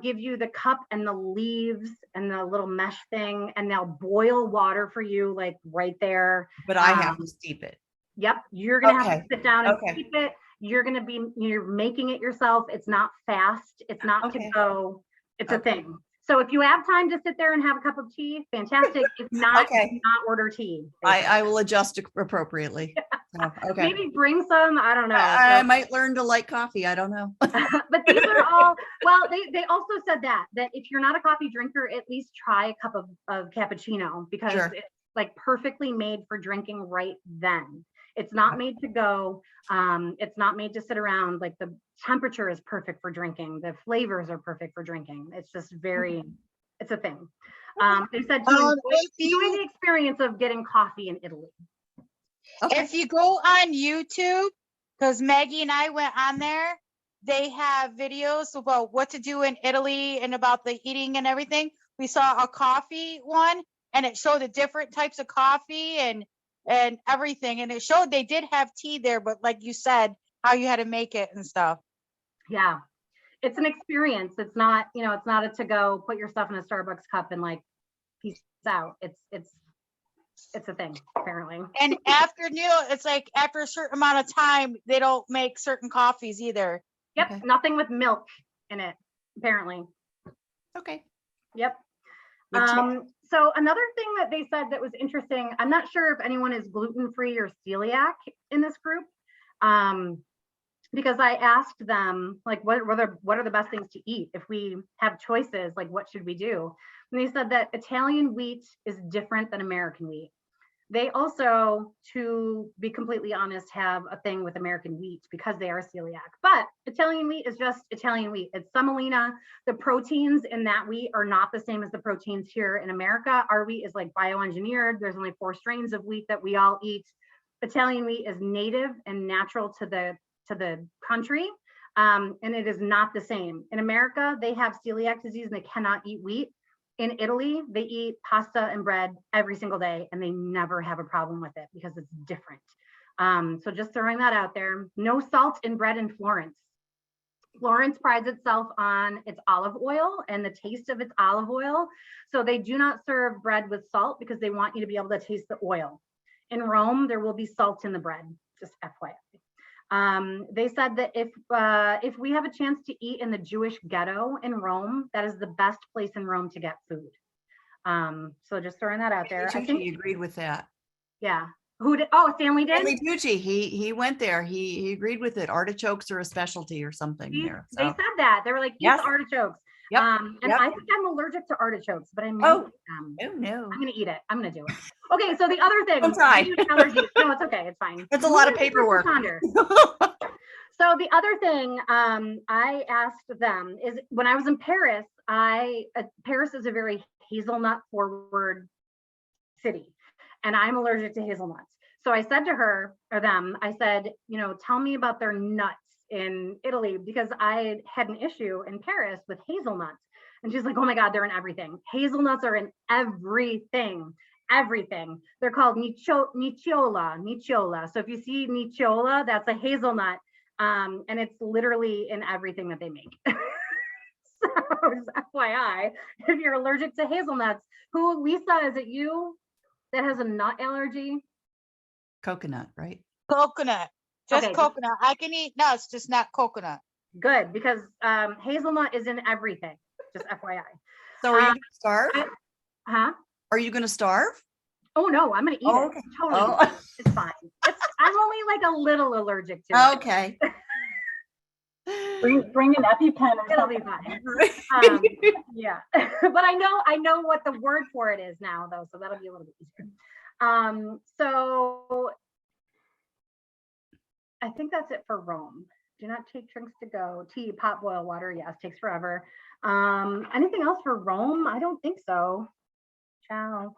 give you the cup and the leaves and the little mesh thing, and they'll boil water for you like right there. But I have to steep it. Yep, you're gonna have to sit down and steep it. You're making it yourself. It's not fast. It's not to go. It's a thing. So if you have time to sit there and have a cup of tea, fantastic. If not, do not order tea. I will adjust appropriately. Maybe bring some, I don't know. I might learn to like coffee. I don't know. But these are all, well, they also said that if you're not a coffee drinker, at least try a cup of cappuccino, because it's like perfectly made for drinking right then. It's not made to go. It's not made to sit around. Like the temperature is perfect for drinking. The flavors are perfect for drinking. It's just it's a thing. They said to enjoy the experience of getting coffee in Italy. If you go on YouTube, because Maggie and I went on there, they have videos about what to do in Italy and about the eating and everything. We saw a coffee one, and it showed the different types of coffee and everything. And it showed they did have tea there, but like you said, how you had to make it and stuff. Yeah, it's an experience. It's not, it's not a to go, put your stuff in a Starbucks cup and like, peace out. It's a thing, apparently. And after it's like after a certain amount of time, they don't make certain coffees either. Yep, nothing with milk in it, apparently. Okay. Yep. So another thing that they said that was interesting, I'm not sure if anyone is gluten-free or celiac in this group, because I asked them, like, what are the best things to eat? If we have choices, like, what should we do? And they said that Italian wheat is different than American wheat. They also, to be completely honest, have a thing with American wheat because they are celiac. But Italian wheat is just Italian wheat. It's semolina. The proteins in that wheat are not the same as the proteins here in America. Our wheat is like bioengineered. There's only 4 strains of wheat that we all eat. Italian wheat is native and natural to the country, and it is not the same. In America, they have celiac disease and they cannot eat wheat. In Italy, they eat pasta and bread every single day, and they never have a problem with it because it's different. So just throwing that out there. No salt in bread in Florence. Florence prides itself on its olive oil and the taste of its olive oil. So they do not serve bread with salt because they want you to be able to taste the oil. In Rome, there will be salt in the bread, just FYI. They said that if we have a chance to eat in the Jewish ghetto in Rome, that is the best place in Rome to get food. So just throwing that out there. I think he agreed with that. Yeah. Who did? Oh, Stanley did? Stanley Tucci, he went there. He agreed with it. Artichokes are a specialty or something there. They said that. They were like, eat the artichokes. Yep. And I think I'm allergic to artichokes, but I might. Oh no. I'm gonna eat it. I'm gonna do it. Okay, so the other thing. Don't try. No, it's okay. It's fine. That's a lot of paperwork. So the other thing I asked them is when I was in Paris, Paris is a very hazelnut forward city, and I'm allergic to hazelnuts. So I said to her or them, I said, tell me about their nuts in Italy, because I had an issue in Paris with hazelnuts. And she's like, oh my God, they're in everything. Hazelnuts are in everything. Everything. They're called niciola. So if you see niciola, that's a hazelnut. And it's literally in everything that they make. So FYI, if you're allergic to hazelnuts, Lisa, is it you that has a nut allergy? Coconut, right? Coconut, just Okay. coconut. I can eat nuts, just not coconut. Good, because hazelnut is in everything, just FYI. So are you gonna starve? Huh? Are you gonna starve? Oh no, I'm gonna eat Oh, it. okay. Totally. Oh. It's fine. I'm only like a little allergic to it. Okay. Bring an EpiPen or It'll be something. fine. Yeah, but I know what the word for it is now, though, so that'll be a little bit easier. So I think that's it for Rome. Do not take drinks to go. Tea, pot, boil water. Yes, takes forever. Anything else for Rome? I don't think so. Ciao.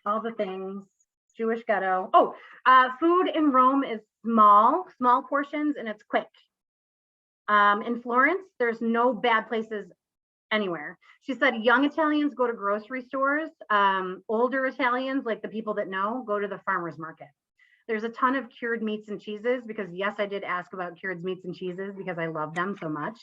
All the things. Jewish ghetto. Oh, food in Rome is small portions, and it's quick. In Florence, there's no bad places anywhere. She said young Italians go to grocery stores. Older Italians, like the people that know, go to the farmer's market. There's a ton of cured meats and cheeses, because yes, I did ask about cured meats and cheeses because I love them so much.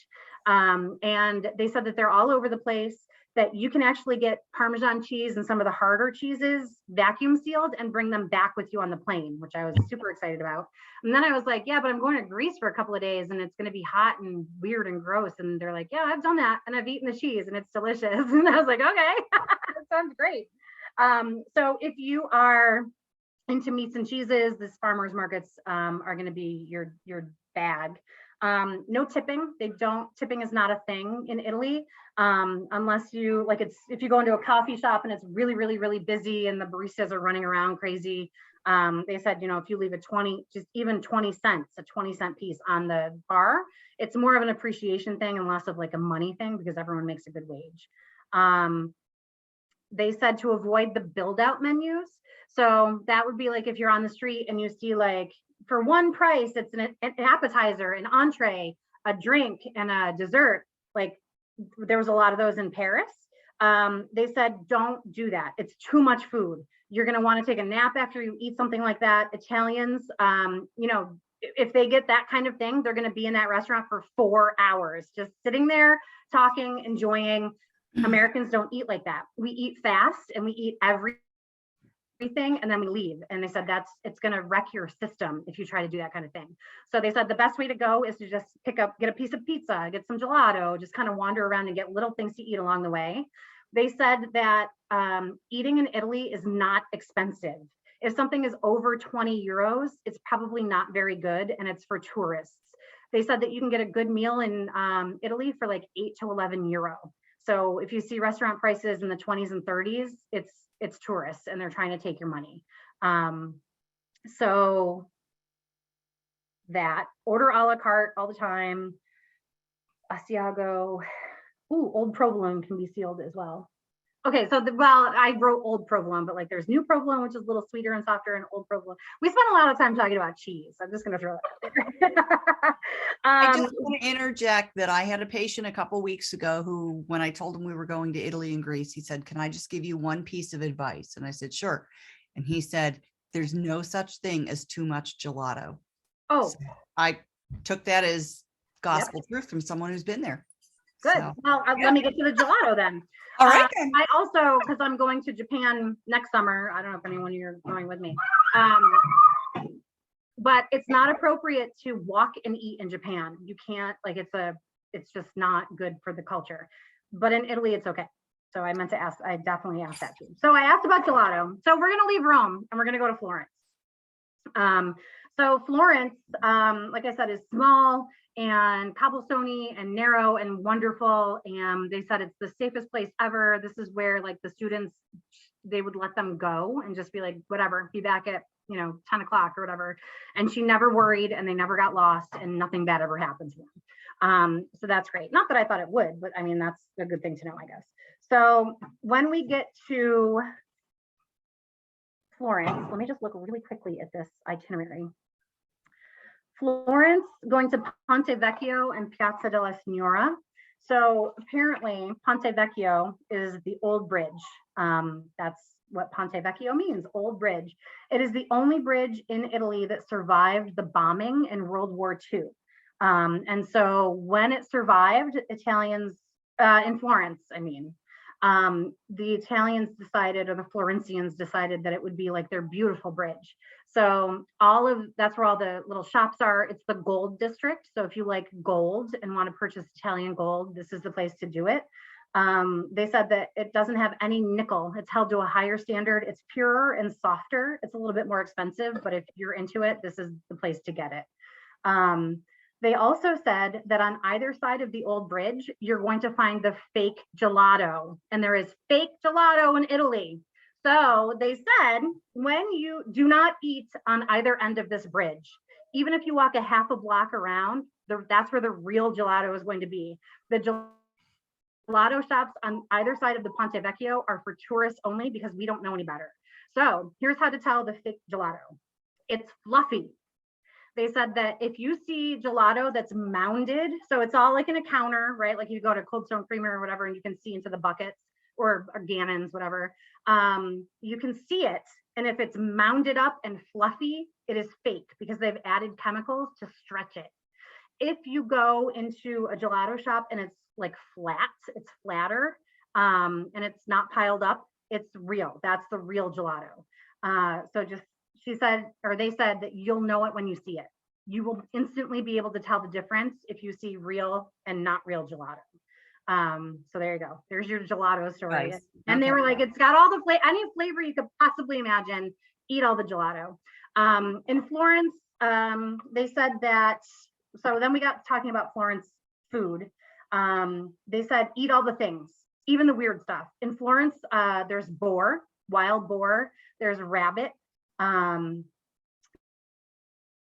And they said that they're all over the place, that you can actually get Parmesan cheese and some of the harder cheeses vacuum sealed and bring them back with you on the plane, which I was super excited about. And then I was like, yeah, but I'm going to Greece for a couple of days and it's going to be hot and weird and gross. And they're like, yeah, I've done that and I've eaten the cheese and it's delicious. And I was like, okay, that sounds great. So if you are into meats and cheeses, this farmers markets are going to be your bag. No tipping. Tipping is not a thing in Italy, unless you like if you go into a coffee shop and it's really, really, really busy and the baristas are running around crazy. They said, if you leave just even 20 cents, a 20-cent piece on the bar, it's more of an appreciation thing and less of like a money thing, because everyone makes a good wage. They said to avoid the build out menus. So that would be like if you're on the street and you see like for one price, it's an appetizer, an entree, a drink, and a dessert. Like there was a lot of those in Paris. They said, don't do that. It's too much food. You're going to want to take a nap after you eat something like that. Italians, if they get that kind of thing, they're going to be in that restaurant for 4 hours, just sitting there, talking, enjoying. Americans don't eat like that. We eat fast and we eat everything and then we leave. And they said it's going to wreck your system if you try to do that kind of thing. So they said the best way to go is to just get a piece of pizza, get some gelato, just kind of wander around and get little things to eat along the way. They said that eating in Italy is not expensive. If something is over 20 euros, it's probably not very good and it's for tourists. They said that you can get a good meal in Italy for like 8 to 11 euro. So if you see restaurant prices in the 20s and 30s, it's tourists and they're trying to take your money. So that, order a la carte all the time. Asiago. Ooh, old provolone can be sealed as well. Okay, so I wrote old provolone, but like there's new provolone, which is a little sweeter and softer, and old provolone. We spent a lot of time talking about cheese. I'm just going to throw that out there. I just want to interject that I had a patient a couple weeks ago who, when I told him we were going to Italy and Greece, he said, can I just give you one piece of advice? And I said, sure. And he said, there's no such thing as too much gelato. Oh, so I took that as gospel truth from someone who's been there. Good. So, well, let me get to the gelato then. all right. Then. I also, because I'm going to Japan next summer, I don't know if anyone of you are going with me, but it's not appropriate to walk and eat in Japan. You can't, like, it's just not good for the culture. But in Italy, it's okay. So I meant to ask, I definitely asked that too. So I asked about gelato. So we're going to leave Rome and we're going to go to Florence. So Florence, like I said, is small and cobblestoney and narrow and wonderful. And they said it's the safest place ever. This is where like the students, they would let them go and just be like, whatever, be back at 10 o'clock or whatever. And she never worried and they never got lost and nothing bad ever happened to them. So that's great. Not that I thought it would, but I mean, that's a good thing to know, I guess. So when we get to Florence. Let me just look really quickly at this itinerary. Florence going to Ponte Vecchio and Piazza della Signora. So apparently Ponte Vecchio is the old bridge. That's what Ponte Vecchio means, old bridge. It is the only bridge in Italy that survived the bombing in World War II. And so when it survived, Italians, in Florence, I mean, the Italians decided, or the Florentians decided, that it would be like their beautiful bridge. So that's where all the little shops are. It's the gold district. So if you like gold and want to purchase Italian gold, this is the place to do it. They said that it doesn't have any nickel. It's held to a higher standard. It's purer and softer. It's a little bit more expensive, but if you're into it, this is the place to get it. They also said that on either side of the old bridge, you're going to find the fake gelato, and there is fake gelato in Italy. So they said, when you do not eat on either end of this bridge, even if you walk a half a block around, that's where the real gelato is going to be. The gelato shops on either side of the Ponte Vecchio are for tourists only, because we don't know any better. So here's how to tell the fake gelato. It's fluffy. They said that if you see gelato that's mounded, so it's all like in a counter, right? Like you go to Cold Stone Creamery or whatever, and you can see into the buckets, or Gannon's, whatever. You can see it. And if it's mounded up and fluffy, it is fake, because they've added chemicals to stretch it. If you go into a gelato shop and it's like flat, it's flatter, and it's not piled up, it's real. That's the real gelato. So just, she said, or they said, that you'll know it when you see it. You will instantly be able to tell the difference if you see real and not real gelato. So there you go. There's your gelato story. Nice. And they were like, it's got all the any flavor you could possibly imagine. Eat all the gelato. In Florence, they said that, so then we got talking about Florence food. They said, eat all the things, even the weird stuff. In Florence, there's boar, wild boar, there's rabbit.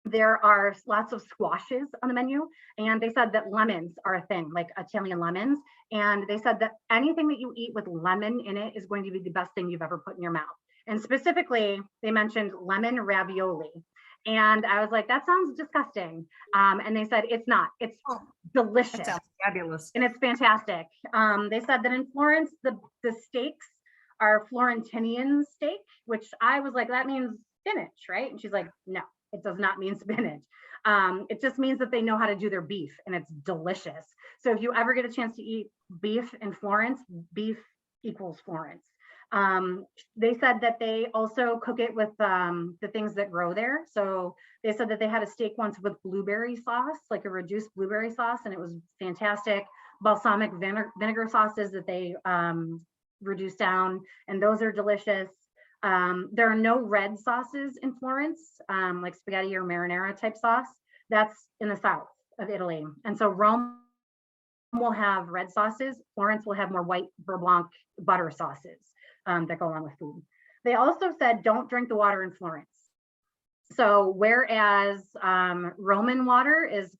There are lots of squashes on the menu, and they said that lemons are a thing, like Italian lemons. And they said that anything that you eat with lemon in it is going to be the best thing you've ever put in your mouth. And specifically, they mentioned lemon ravioli. And I was like, that sounds disgusting. And they said, it's not, it's delicious. That sounds fabulous. And it's fantastic. They said that in Florence, the steaks are Florentinian steak, which I was like, that means spinach, right? And she's like, no, it does not mean spinach. It just means that they know how to do their beef, and it's delicious. So if you ever get a chance to eat beef in Florence, beef equals Florence. They said that they also cook it with the things that grow there. So they said that they had a steak once with blueberry sauce, like a reduced blueberry sauce, and it was fantastic. Balsamic vinegar sauces that they reduce down, and those are delicious. There are no red sauces in Florence, like spaghetti or marinara type sauce. That's in the south of Italy. And so Rome will have red sauces. Florence will have more white beurre blanc butter sauces that go along with food. They also said, don't drink the water in Florence. So whereas Roman water is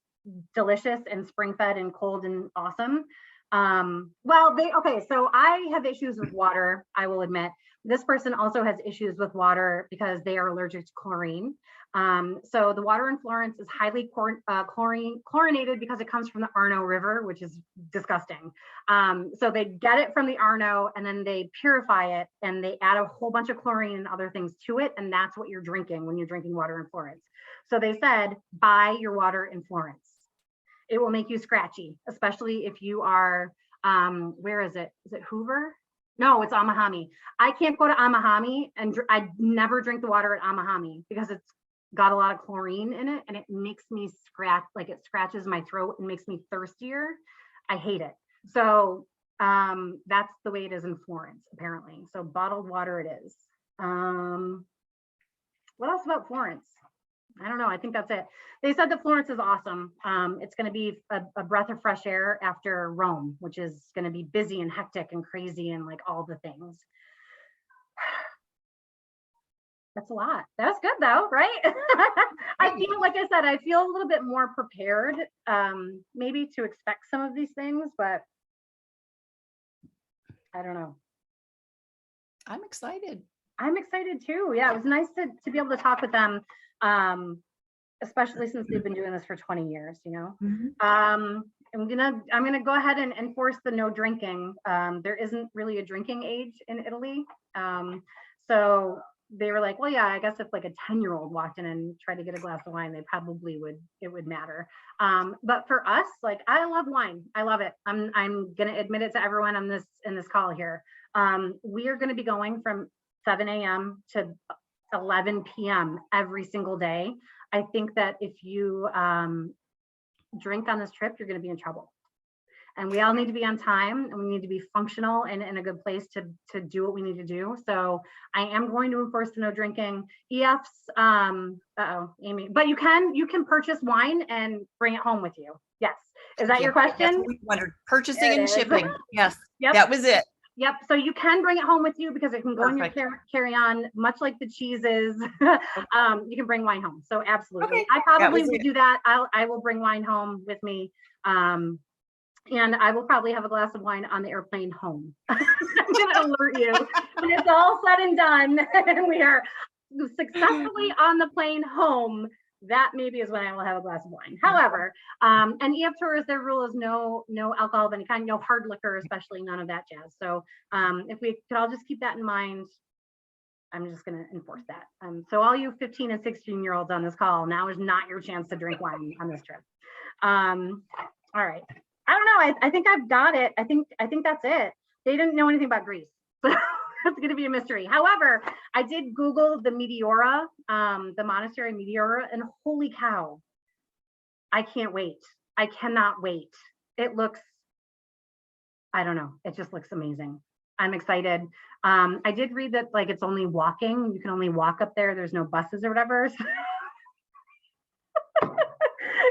delicious and spring-fed and cold and awesome, okay, so I have issues with water, I will admit. This person also has issues with water because they are allergic to chlorine. So the water in Florence is highly chlorinated because it comes from the Arno River, which is disgusting. So they get it from the Arno, and then they purify it, and they add a whole bunch of chlorine and other things to it, and that's what you're drinking when you're drinking water in Florence. So they said, buy your water in Florence. It will make you scratchy, especially if you are, where is it? Is it Hoover? No, it's Amahami. I can't go to Amahami, and I never drink the water at Amahami because it's got a lot of chlorine in it, and it makes me scratch, like it scratches my throat and makes me thirstier. I hate it. So that's the way it is in Florence, apparently. So bottled water it is. What else about Florence? I don't know. I think that's it. They said that Florence is awesome. It's going to be a breath of fresh air after Rome, which is going to be busy and hectic and crazy and like all the things. That's a lot. That's good though, right? I feel, like I said, I feel a little bit more prepared, maybe to expect some of these things, but I don't know. I'm excited. I'm excited too. Yeah, it was nice to be able to talk with them, especially since they've been doing this for 20 years, you know. I'm gonna go ahead and enforce the no drinking. There isn't really a drinking age in Italy. So they were like, well, yeah, I guess if like a 10-year-old walked in and tried to get a glass of wine, they probably it would matter. But for us, like, I love wine. I love it. I'm gonna admit it to everyone on in this call here. We are gonna be going from 7 a.m. to 11 p.m. every single day. I think that if you drink on this trip, you're going to be in trouble. And we all need to be on time, and we need to be functional and in a good place to do what we need to do. So I am going to enforce the no drinking. EFs, Amy, but you can purchase wine and bring it home with you. Yes. Is that your That's question? what we wondered. Purchasing It and is. shipping. Yes, Yep. that was it. Yep. So you can bring it home with you because it can go in your Perfect. carry-on, much like the cheeses. You can bring wine home. So absolutely. Okay, I probably was will it. do that. I will bring wine home with me. And I will probably have a glass of wine on the airplane home. I'm gonna alert you when it's all said and done and we are successfully on the plane home. That maybe is when I will have a glass of wine. However, and EF tours, their rule is no alcohol of any kind, no hard liquor, especially none of that jazz. So if we could all just keep that in mind, I'm just going to enforce that. So all you 15 and 16-year-olds on this call, now is not your chance to drink wine on this trip. All right. I don't know. I think I've got it. I think that's it. They didn't know anything about Greece. So it's going to be a mystery. However, I did Google the Meteora, the monastery Meteora, and holy cow, I can't wait. I cannot wait. It looks, I don't know. It just looks amazing. I'm excited. I did read that like it's only walking. You can only walk up there. There's no buses or whatever.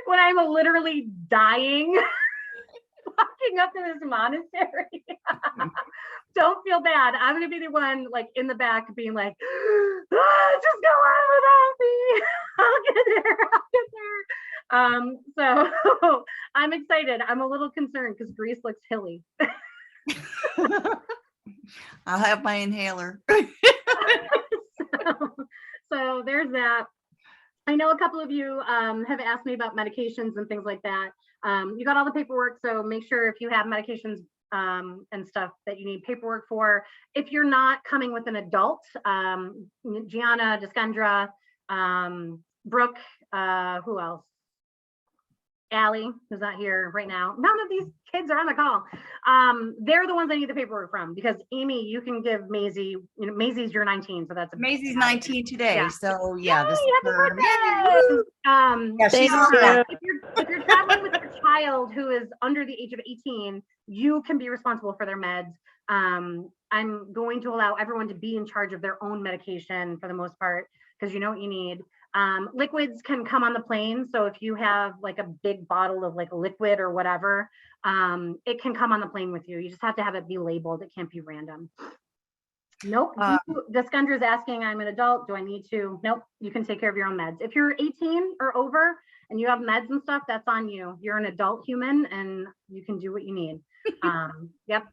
When I'm literally dying walking up to this monastery. Don't feel bad. I'm gonna be the one like in the back being like, just go on without me. I'll get there. So I'm excited. I'm a little concerned because Greece looks hilly. I'll have my inhaler. So there's that. I know a couple of you have asked me about medications and things like that. You got all the paperwork, so make sure if you have medications and stuff that you need paperwork for. If you're not coming with an adult, Gianna, Descendra, Brooke, who else? Allie, who's not here right now. None of these kids are on the call. They're the ones I need the paperwork from because Amy, you can give Maisie, Maisie's your 19, so that's a Maisie's 19 today, Yeah. so yeah, this is happy her. birthday! Yeah, she's so on that. if you're traveling with your child who is under the age of 18, you can be responsible for their meds. I'm going to allow everyone to be in charge of their own medication for the most part, because you know what you need. Liquids can come on the plane. So if you have like a big bottle of like liquid or whatever, it can come on the plane with you. You just have to have it be labeled. It can't be random. Nope. Descendra is asking, I'm an adult. Do I need to? Nope. You can take care of your own meds. If you're 18 or over and you have meds and stuff, that's on you. You're an adult human and you can do what you need. Yep.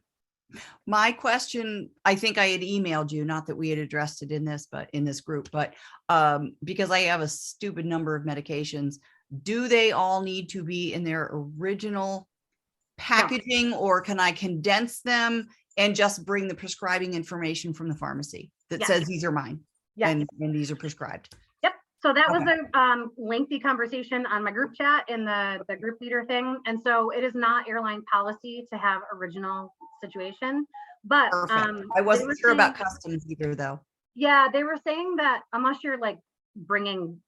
My question, I think I had emailed you, not that we had addressed it in this, but in this group, but because I have a stupid number of medications, do they all need to be in their original packaging, or can I condense them and just bring the prescribing information from the pharmacy that Yes. says these are mine Yes. and these are prescribed? Yep. So that was Okay. a lengthy conversation on my group chat in the group leader thing. And so it is not airline policy to have original situation, but Perfect. I they wasn't were sure about saying- customs either, though. Yeah, they were saying that unless you're like bringing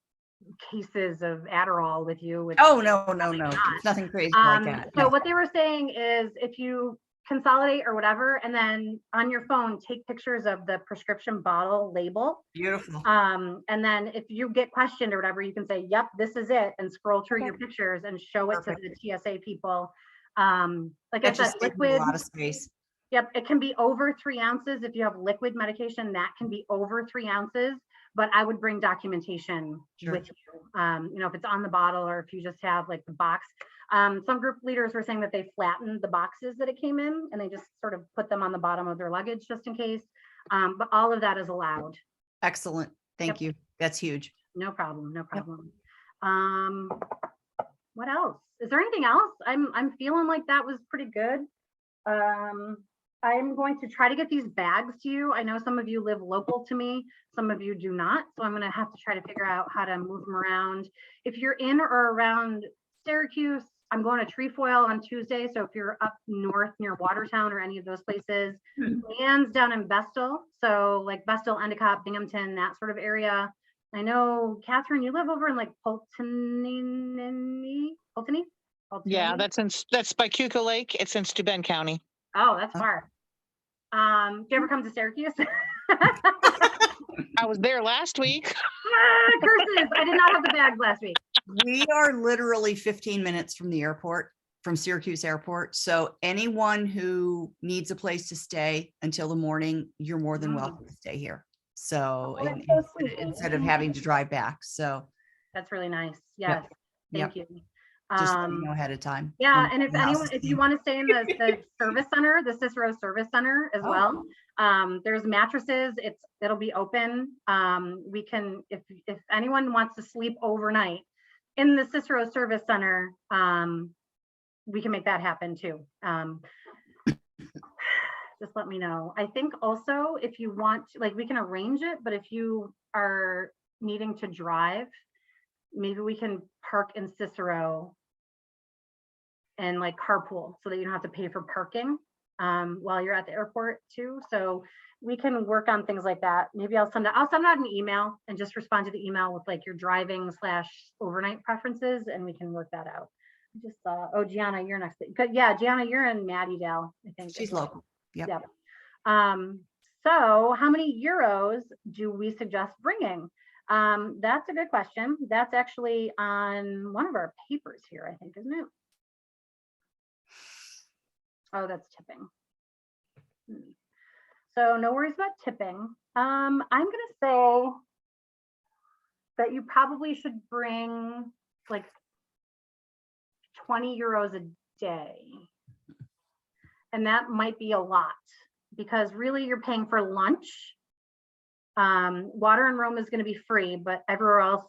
cases of Adderall with you, which Oh, no. not. It's nothing crazy like that. So No. what they were saying is if you consolidate or whatever, and then on your phone, take pictures of the prescription bottle label. Beautiful. And then if you get questioned or whatever, you can say, yep, this is it, and scroll through your Okay. pictures and show it Perfect. to the TSA people. Like That I said, just saved me a liquid, lot of space. yep, it can be over 3 ounces. If you have liquid medication, that can be over 3 ounces, but I would bring documentation Sure. with you. You know, if it's on the bottle or if you just have like the box. Some group leaders were saying that they flattened the boxes that it came in and they just sort of put them on the bottom of their luggage just in case. But all of that is allowed. Excellent. Thank Yep. you. That's huge. No problem, no problem. What else? Is there anything else? I'm feeling like that was pretty good. I'm going to try to get these bags to you. I know some of you live local to me, some of you do not. So I'm gonna have to try to figure out how to move them around. If you're in or around Syracuse, I'm going to Trefoil on Tuesday. So if you're up north near Watertown or any of those places, Leanne's down in Vestal. So like Vestal, Endicott, Binghamton, that sort of area. I know, Catherine, you live over in like Pulteney? Yeah, that's by Cuca Lake. It's in Steuben County. Oh, that's far. Do you ever come to Syracuse? I was there last week. Curses! I did not have the bags last week. We are literally 15 minutes from the airport, from Syracuse Airport. So anyone who needs a place to stay until the morning, you're more than welcome to stay here. So, Oh, that's and so sweet. instead of having to drive back. So That's really nice. Yes, Yep. thank you. just let me know ahead of time. Yeah, when and if the house anyone, is if clean. you want to stay in the service center, the Cicero Service Center as well, there's mattresses. It'll be open. We can, if anyone wants to sleep overnight in the Cicero Service Center, we can make that happen too. Just let me know. I think also if you want, like, we can arrange it, but if you are needing to drive, maybe we can park in Cicero and like carpool so that you don't have to pay for parking while you're at the airport too. So we can work on things like that. Maybe I'll send out an email and just respond to the email with like your driving / overnight preferences, and we can work that out. I just saw, oh, Gianna, you're next. Yeah, Gianna, you're in Mattydale, I think. She's local. Yep. Yep. So how many euros do we suggest bringing? That's a good question. That's actually on one of our papers here, I think, isn't it? Oh, that's tipping. So no worries about tipping. I'm gonna say that you probably should bring like 20 euros a day. And that might be a lot because really you're paying for lunch. Water in Rome is going to be free, but everywhere else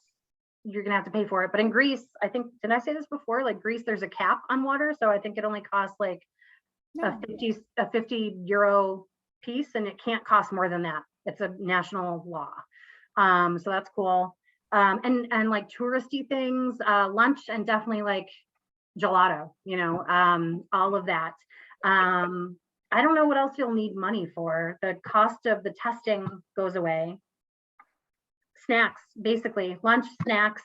you're going to have to pay for it. But in Greece, I think, did I say this before? Like Greece, there's a cap on water. So I think it only costs like a 50 euro piece, and it can't cost more than that. It's a national law. So that's cool. And like touristy things, lunch, and definitely like gelato, all of that. I don't know what else you'll need money for. The cost of the testing goes away. Snacks, basically, lunch, snacks,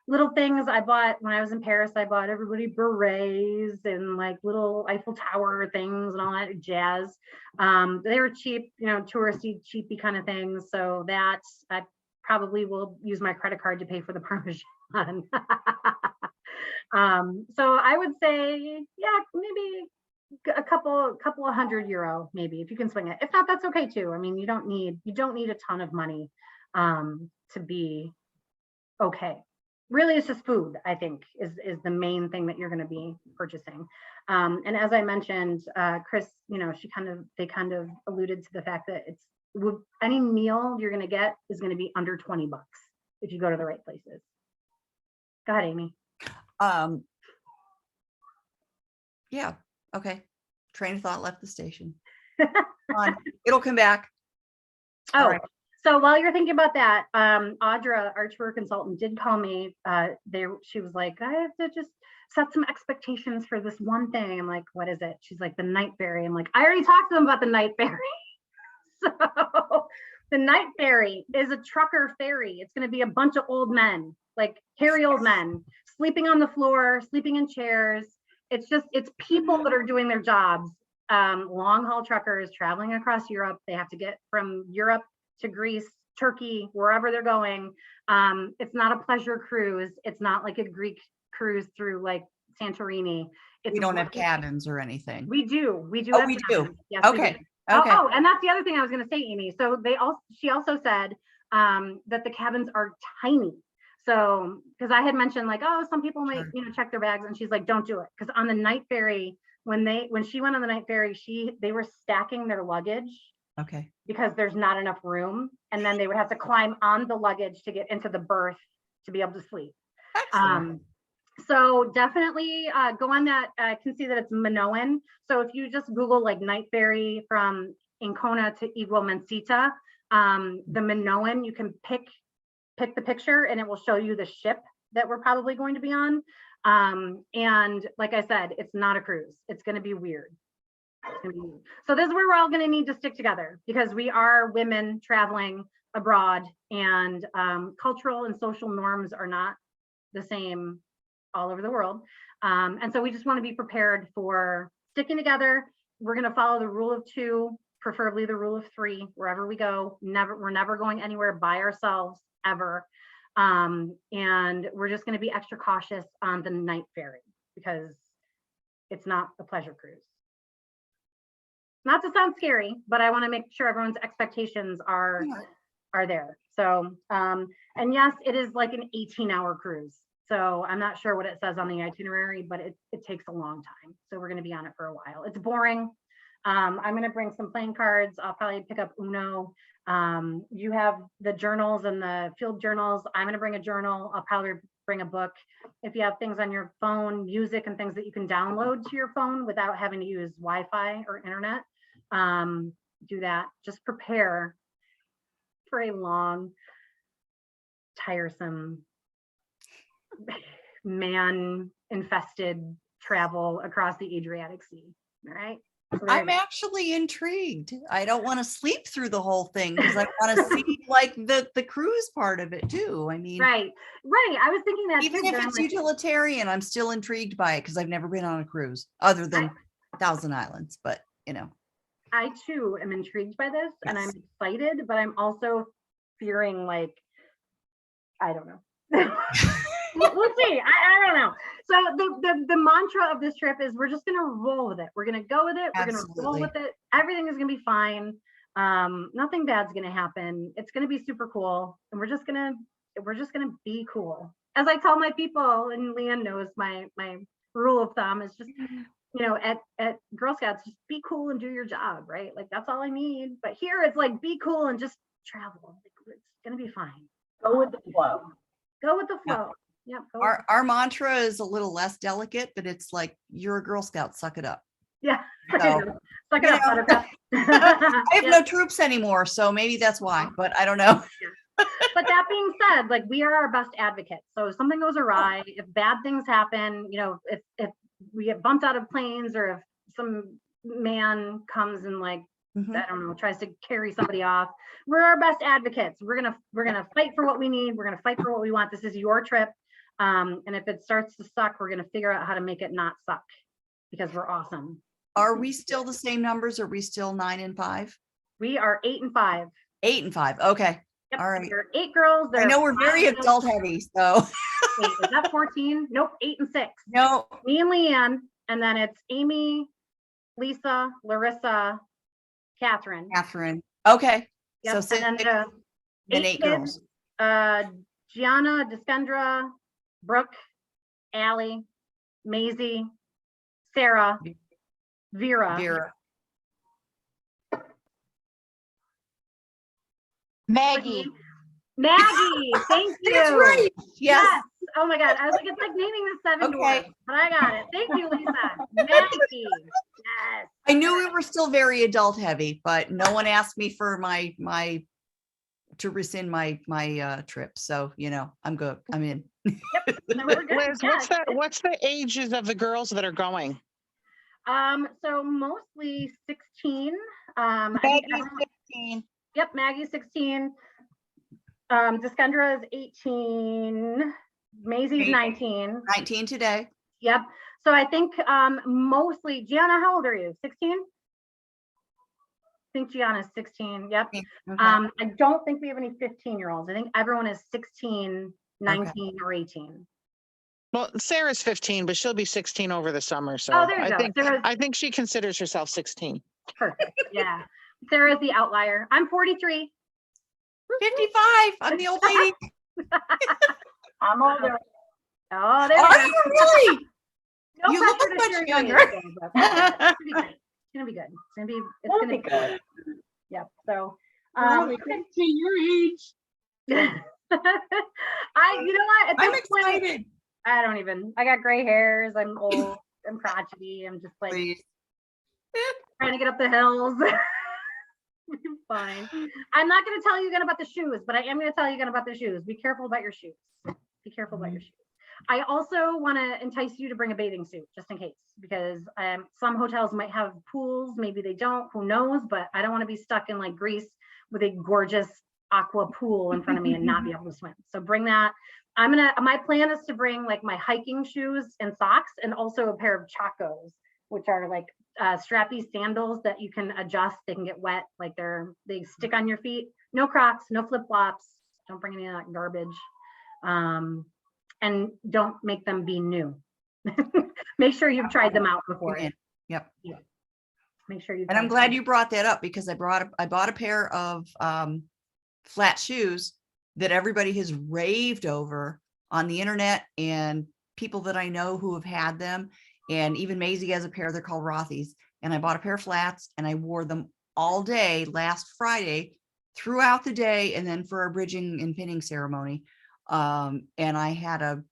little things I bought when I was in Paris. I bought everybody berets and like little Eiffel Tower things and all that jazz. They were cheap, touristy, cheapy kind of things. So that I probably will use my credit card to pay for the Parmesan. So I would say, yeah, maybe a couple of €100, maybe, if you can swing it. If not, that's okay too. I mean, you don't need a ton of money to be okay. Really, it's just food, I think, is the main thing that you're going to be purchasing. And as I mentioned, Chris, they kind of alluded to the fact that any meal you're going to get is going to be under $20 if you go to the right places. Go ahead, Amy. Yeah. Okay. Train of thought left the station. It'll come back. Oh, All right. So while you're thinking about that, Audra, our tour consultant, did call me. She was like, I have to just set some expectations for this one thing. I'm like, what is it? She's like, the night ferry. I'm like, I already talked to them about the night ferry. So the night ferry is a trucker ferry. It's going to be a bunch of old men, like hairy old men, sleeping on the floor, sleeping in chairs. It's people that are doing their jobs. Long haul truckers traveling across Europe. They have to get from Europe to Greece, Turkey, wherever they're going. It's not a pleasure cruise. It's not like a Greek cruise through like Santorini. We don't have cabins or anything. We do. Oh, have we do. cabins. Yes, Okay. we do. Okay. Oh, and that's the other thing I was going to say, Amy. So she also said that the cabins are tiny. So, because I had mentioned like, oh, some people might, check their bags, and she's like, don't do it. Because on the night ferry, when she went on the night ferry, they were stacking their luggage Okay. because there's not enough room. And then they would have to climb on the luggage to get into the berth to be able to sleep. Excellent. So definitely go on that. I can see that it's Minoan. So if you just Google like night ferry from Ancona to Igualmencita, the Minoan, you can pick the picture and it will show you the ship that we're probably going to be on. And like I said, it's not a cruise. It's going to be weird. So this is where we're all going to need to stick together, because we are women traveling abroad, and cultural and social norms are not the same all over the world. And so we just want to be prepared for sticking together. We're going to follow the rule of 2, preferably the rule of 3, wherever we go. We're never going anywhere by ourselves ever. And we're just going to be extra cautious on the night ferry, because it's not a pleasure cruise. Not to sound scary, but I want to make sure everyone's expectations are there. So, and yes, it is like an 18-hour cruise. So I'm not sure what it says on the itinerary, but it takes a long time. So we're going to be on it for a while. It's boring. I'm going to bring some playing cards. I'll probably pick up Uno. You have the journals and the field journals. I'm going to bring a journal. I'll probably bring a book. If you have things on your phone, music and things that you can download to your phone without having to use Wi-Fi or internet, do that. Just prepare for a long, tiresome, man-infested travel across the Adriatic Sea. All right. So I'm actually intrigued. I don't want to sleep through the whole thing because I want to see like the cruise part of it too. I mean, right. I was thinking that even too, if but I'm it's like, utilitarian, I'm still intrigued by it because I've never been on a cruise other than Thousand Islands. But you know, I too am intrigued by this, and I'm Yes. excited, but I'm also fearing, like, I don't know. We'll see. I don't know. So the mantra of this trip is we're just gonna roll with it. We're gonna go with it. We're gonna roll Absolutely. with it. Everything is gonna be fine. Nothing bad's gonna happen. It's gonna be super cool, and we're just gonna be cool. As I tell my people, and Leanne knows my rule of thumb is just, you know, at Girl Scouts, just be cool and do your job, right? Like that's all I need. But here it's like be cool and just travel. Like, it's gonna be fine. Go with the flow. Go with the Yeah. flow. Yep. Go with our mantra is a little less delicate, but it's like you're a Girl Scout, suck it up. yeah. So, Suck it you up, know, Buttercup. I have Yeah. no troops anymore, so maybe that's why. But I don't know. But that being said, like we are our best advocates. So if something goes awry, if bad things happen, you know, if we get bumped out of planes, or if some man comes and like, Mhm. I don't know, tries to carry somebody off, we're our best advocates. We're gonna fight for what we need. We're gonna fight for what we want. This is your trip. And if it starts to suck, we're gonna figure out how to make it not suck, because we're awesome. Are we still the same numbers? Are we still 9 and 5? We are 8 and 5. 8 and 5. Okay. Yep. All right. There are 8 girls. There I know are we're very 5 adult heavy, so Wait, is that 14? Nope, 8 and 6. no. Me and Leanne, and then it's Amy, Lisa, Larissa, Catherine. Catherine. Okay. Yep, So 6 and then the and 8 girls. kids, Gianna, Deskendra, Brooke, Allie, Maisie, Sarah, Vera. Vera. Maggie. Maggie, thank you. That's right. Yes. Oh my God, I was like, it's like naming the 7 Okay. dwarfs, but I got it. Thank you, Lisa. Maggie. Yes. I knew we were still very adult heavy, but no one asked me for my to rescind my trip. So, you know, I'm good. I'm in. Yep. No, we're good. Liz, Yeah. what's the ages of the girls that are going? So mostly 16. I think Maggie's everyone- 16. Yep, Maggie's 16. Deskendra is 18. Maisie's 19. 19 today. Yep. So I think mostly Gianna, how old are you? 16? I think Gianna's 16. Yep. Okay. I don't think we have any 15-year-olds. I think everyone is 16, 19, or 18. Well, Sarah's 15, but she'll be 16 over the summer. So Oh, there you I go. think Sarah's I think she considers herself 16. perfect. Yeah. Sarah's the outlier. I'm 43. 55. I'm the old lady. I'm older. Oh, there Are we you go. really? No You look pressure to much share your younger. age, though, but it's gonna be good. It's gonna be good. It's gonna be That'll be good. good. Yep. So, Well, okay. to your age. You know what? At I'm this point, excited. I got gray hairs. I'm old. I'm crotchety. I'm just like Please. trying to get up the hills. Fine. I'm not going to tell you again about the shoes, but I am going to tell you again about the shoes. Be careful about your shoes. Be careful about your shoes. I also want to entice you to bring a bathing suit just in case, because some hotels might have pools. Maybe they don't. Who knows? But I don't want to be stuck in like Greece with a gorgeous aqua pool in front of me and not be able to swim. So bring that. My plan is to bring like my hiking shoes and socks, and also a pair of chacos, which are like strappy sandals that you can adjust. They can get wet, like they stick on your feet. No Crocs, no flip flops. Don't bring any of that garbage. And don't make them be new. Make sure you've tried them out before. Yep. Yeah. Make sure you. And I'm glad you brought that up, because I bought a pair of flat shoes that everybody has raved over on the internet, and people that I know who have had them. And even Maisie has a pair. They're called Rothy's. And I bought a pair of flats, and I wore them all day last Friday, throughout the day, and then for our bridging and pinning ceremony. And I had a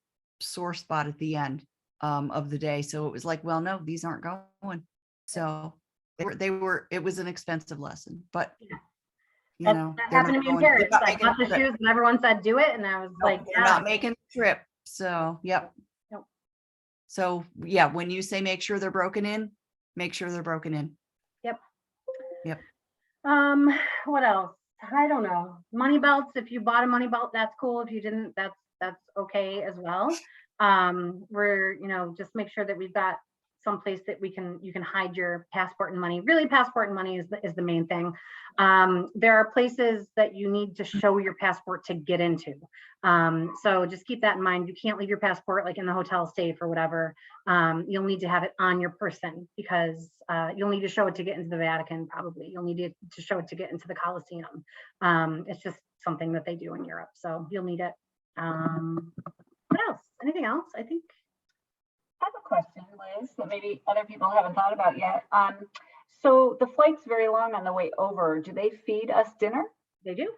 sore spot at the end of the day. So it was like, well, no, these aren't going. So it was an expensive lesson, but you know, that they're happened to not me in going- Paris. they're not I making bought the the trip. shoes and everyone said do it, and I was No, like, they're not making the trip. So, yep. Nope. So yeah, when you say make sure they're broken in, make sure they're broken in. What else? I don't know. Money belts. If you bought a money belt, that's cool. If you didn't, that's okay as well. We're, just make sure that we've got someplace that you can hide your passport and money. Really, passport and money is the main thing. There are places that you need to show your passport to get into. So just keep that in mind. You can't leave your passport like in the hotel safe or whatever. You'll need to have it on your person, because you'll need to show it to get into the Vatican. Probably you'll need to show it to get into the Colosseum. It's just something that they do in Europe, so you'll need it. What else? Anything else? I think I have a question, Liz, that maybe other people haven't thought about yet. So the flight's very long on the way over. Do they feed us dinner? they do.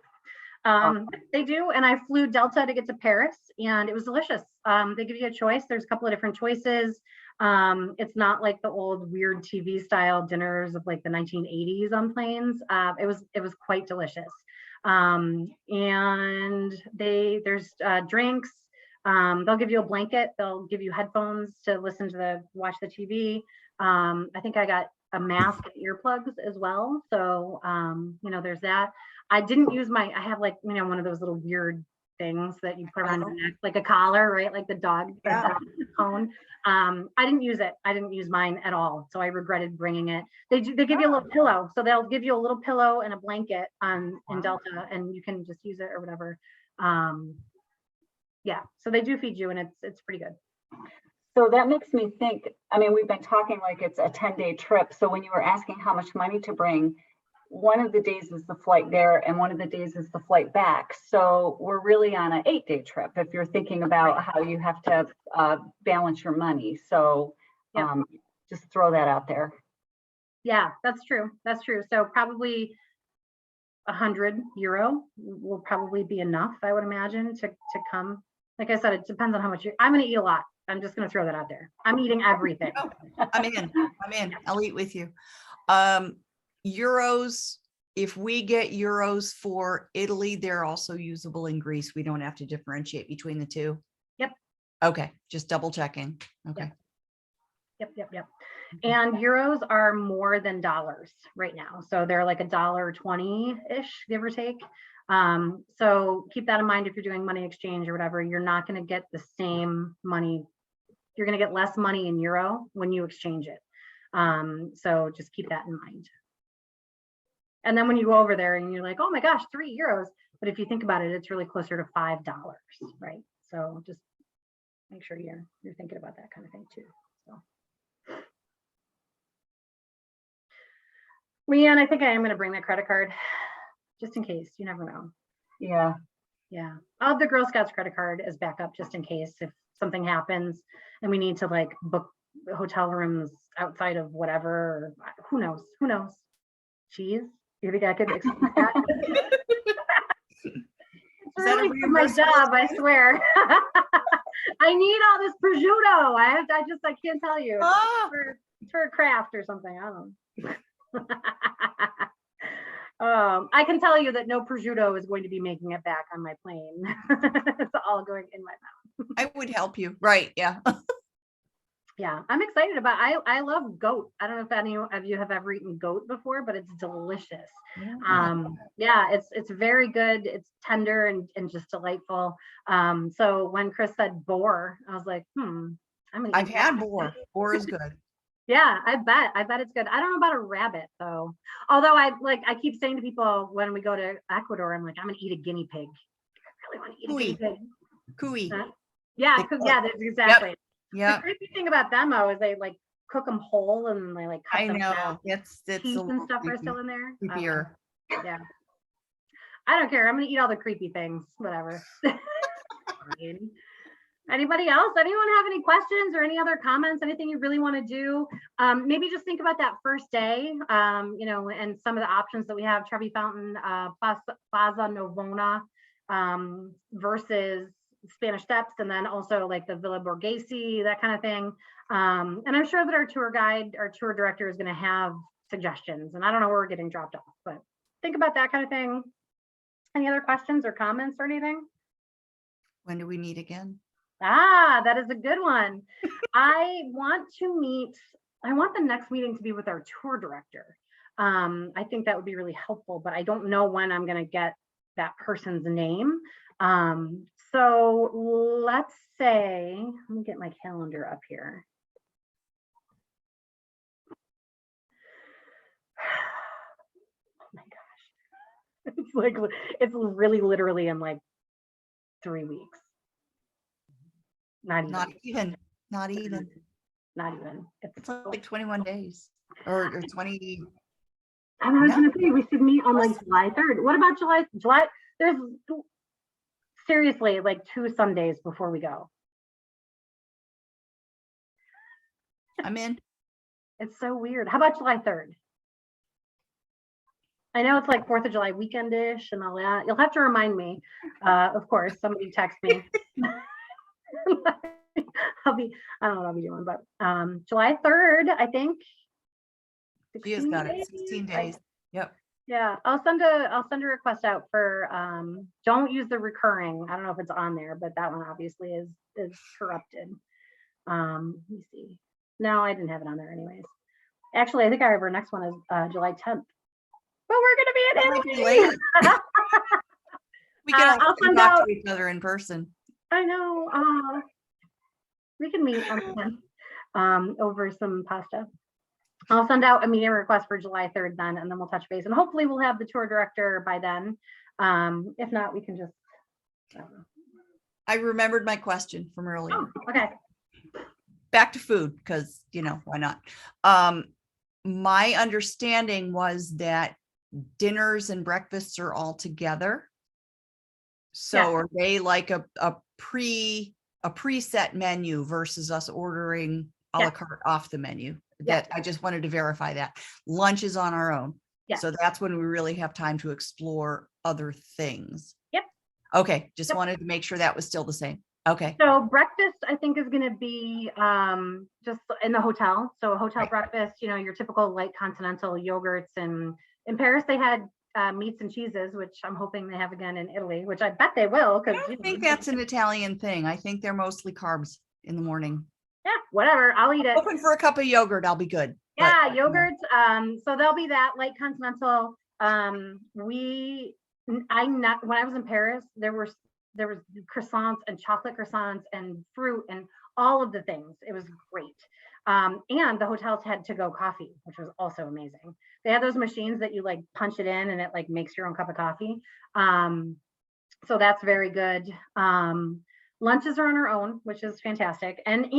They do, and I flew Delta to get to Paris, and it was delicious. They give you a choice. There's a couple of different choices. It's not like the old weird TV style dinners of like the 1980s on planes. It was quite delicious. And there's drinks. They'll give you a blanket. They'll give you headphones to watch the TV. I think I got a mask and earplugs as well. So, there's that. I didn't use I have like, one of those little weird things that you put around your neck, like a collar, right? Like the dog cone. I didn't use it. I didn't use mine at all. So I regretted bringing it. They give you a little pillow. So they'll give you a little pillow and a blanket in Delta, and you can just use it or whatever. Yeah, so they do feed you, and it's pretty good. So that makes me think, we've been talking like it's a 10-day trip. So when you were asking how much money to bring, one of the days is the flight there and one of the days is the flight back. So we're really on an 8-day trip if you're thinking about how you have to balance your money. So just throw that out there. Yeah, that's true. That's true. So probably €100 will probably be enough, I would imagine, to come. Like I said, it depends on how much I'm going to eat a lot. I'm just going to throw that out there. I'm eating everything. Oh, I'm in. I'll eat with you. Euros. If we get euros for Italy, they're also usable in Greece. We don't have to differentiate between the two. Yep. Okay. Just double checking. Okay. Yep. And euros are more than dollars right now. So they're like $1.20-ish, give or take. So keep that in mind if you're doing money exchange or whatever. You're not going to get the same money. You're going to get less money in euro when you exchange it. So just keep that in mind. And then when you go over there and you're like, oh my gosh, €3. But if you think about it, it's really closer to $5, right? So just make sure you're thinking about that kind of thing too. So. Leanne, I think I am going to bring that credit card just in case. You never know. Yeah. Yeah. I'll have the Girl Scouts credit card as backup just in case if something happens and we need to like book hotel rooms outside of whatever. Or who knows? Cheese. You think I could explain that? It's that a really for my reimbursable job, I swear. I need all this prosciutto. I can't tell you. Ah, It's for a craft or something. I don't know. I can tell you that no prosciutto is going to be making it back on my plane. It's all going in my mouth. I would help you. Right. Yeah. Yeah, I'm excited about. I love goat. I don't know if any of you have ever eaten goat before, but it's delicious. Yeah, it's very good. It's tender and just delightful. So when Chris said boar, I was like, I'm gonna. I've eat had that. boar. Boar is good. Yeah, I bet it's good. I don't know about a rabbit though. Although I keep saying to people when we go to Ecuador, I'm like, I'm gonna eat a guinea pig. I really want to eat a guinea pig. Cooey. Huh? Yeah, They cook. yeah, that's exactly. The Yeah. creepy thing about them though is they like cook them whole and they like cut I them know. out. It's Teeth a and little stuff are creepy. still in there. Creepier. Yeah. I don't care. I'm gonna eat all the creepy things. Whatever. Fine. Anybody else? Anyone have any questions or any other comments? Anything you really want to do? Maybe just think about that first day, and some of the options that we have: Trevi Fountain, Plaza Novona, versus Spanish Steps, and then also like the Villa Borghese, that kind of thing. And I'm sure that our tour director is going to have suggestions. And I don't know where we're getting dropped off, but think about that kind of thing. Any other questions or comments or anything? When do we meet again? That is a good one. I want the next meeting to be with our tour director. I think that would be really helpful, but I don't know when I'm going to get that person's name. So let's say, let me get my calendar up here. Oh my gosh. It's really literally in like 3 weeks. Not even. Not even. Not even. It's like 21 days or 20. And I was going to say, we should meet on like July 3rd. What about July? There's seriously like 2 Sundays before we go. I'm in. It's so weird. How about July 3rd? I know it's like 4th of July weekend-ish and all that. You'll have to remind me. Of course, somebody text me. I don't know what I'll be doing, but July 3rd, I think. She has got it. 16 days. Yep. Yeah, I'll send a request out for don't use the recurring. I don't know if it's on there, but that one obviously is corrupted. Let me see. No, I didn't have it on there anyways. Actually, I think our next one is July 10th. But we're gonna be in Italy. We can I'll actually send talk out. to each other in person. I know. We can meet on the 10th over some pasta. I'll send out a meeting request for July 3rd then, and then we'll touch base. And hopefully we'll have the tour director by then. If not, we can just. I remembered my question from earlier. Oh, okay. Back to food, because why not? My understanding was that dinners and breakfasts are all together. So Yeah. are they like a preset menu versus us ordering a la carte off the menu? Yeah. That I just wanted to verify that. Lunch is on our own. Yeah. So that's when we really have time to explore other things. Yep. Okay. Just Yep. wanted to make sure that was still the same. Okay. So breakfast, I think, is going to be just in the hotel. So a hotel Right. breakfast, your typical light continental yogurts. And in Paris, they had meats and cheeses, which I'm hoping they have again in Italy, which I bet they will. I don't think that's an Italian thing. I think they're mostly carbs in the morning. Yeah, whatever. I'll eat it. Hoping for a cup of yogurt, I'll be good. Yeah, But, yogurts. So there'll be that light continental. When I was in Paris, there was croissants and chocolate croissants and fruit and all of the things. It was great. And the hotels had to-go coffee, which was also amazing. They had those machines that you like punch it in and it like makes your own cup of coffee. So that's very good. Lunches are on our own, which is fantastic. And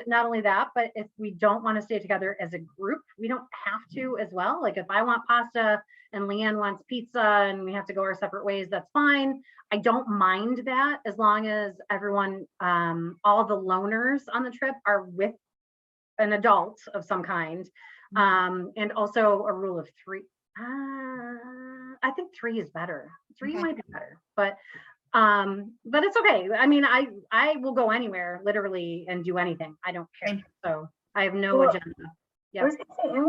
not only that, but if we don't want to stay together as a group, we don't have to as well. Like if I want pasta and Leanne wants pizza and we have to go our separate ways, that's fine. I don't mind that as long as everyone, all the loners on the trip are with an adult of some kind. And also a rule of 3. I think 3 is better. 3 Okay. might be better, but it's okay. I mean, I will go anywhere literally and do anything. I don't care. Okay. So I have no Well, agenda. I Yep. was gonna say, and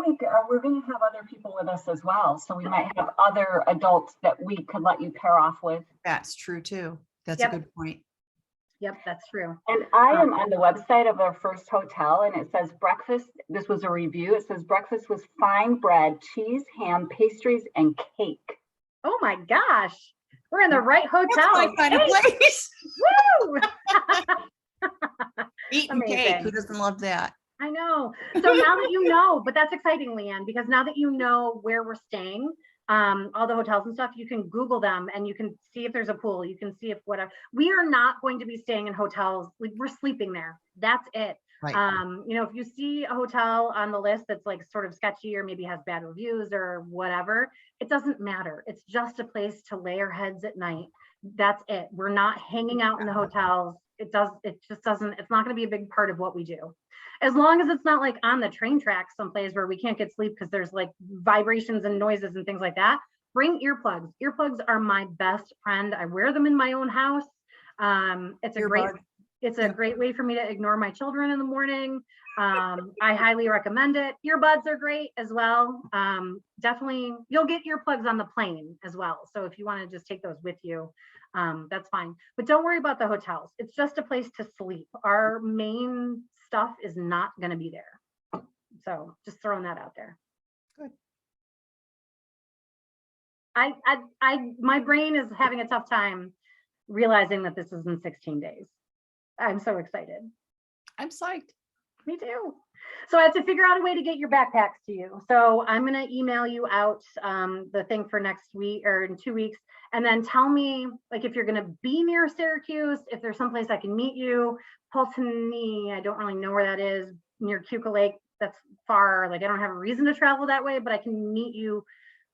we're gonna have other people with us as well, so we might have other adults that we could let you pair off with. That's true too. That's Yep. a good point. Yep, that's true. And I am on the website of our first hotel, and it says breakfast, this was a review, it says breakfast was fine bread, cheese, ham, pastries, and cake. Oh my gosh. We're in the right That's hotel. my kind of place. Woo! Eating cake. Amazing. Who doesn't love that? I know. So now that you know, but that's exciting, Leanne, because now that you know where we're staying, all the hotels and stuff, you can Google them and you can see if there's a pool. You can see if whatever. We are not going to be staying in hotels. Like, we're sleeping there. That's it. Right. You know, if you see a hotel on the list that's like sort of sketchy or maybe has bad reviews or whatever, it doesn't matter. It's just a place to lay our heads at night. That's it. We're not hanging out in the hotels. It just doesn't, it's not going to be a big part of what we do. As long as it's not like on the train tracks someplace where we can't get sleep because there's like vibrations and noises and things like that. Bring earplugs. Earplugs are my best friend. I wear them in my own house. It's a great way for me to ignore my children in the morning. I highly recommend it. Earbuds are great as well. Definitely, you'll get earplugs on the plane as well. So if you want to just take those with you, that's fine. But don't worry about the hotels. It's just a place to sleep. Our main stuff is not going to be there. So just throwing that out there. Good. My brain is having a tough time realizing that this is in 16 days. I'm so excited. I'm psyched. Me too. So I have to figure out a way to get your backpacks to you. So I'm going to email you out the thing for next week or in 2 weeks. And then tell me, like, if you're going to be near Syracuse, if there's someplace I can meet you. Pulteney, I don't really know where that is, near Cuca Lake. That's far. Like, I don't have a reason to travel that way, but I can meet you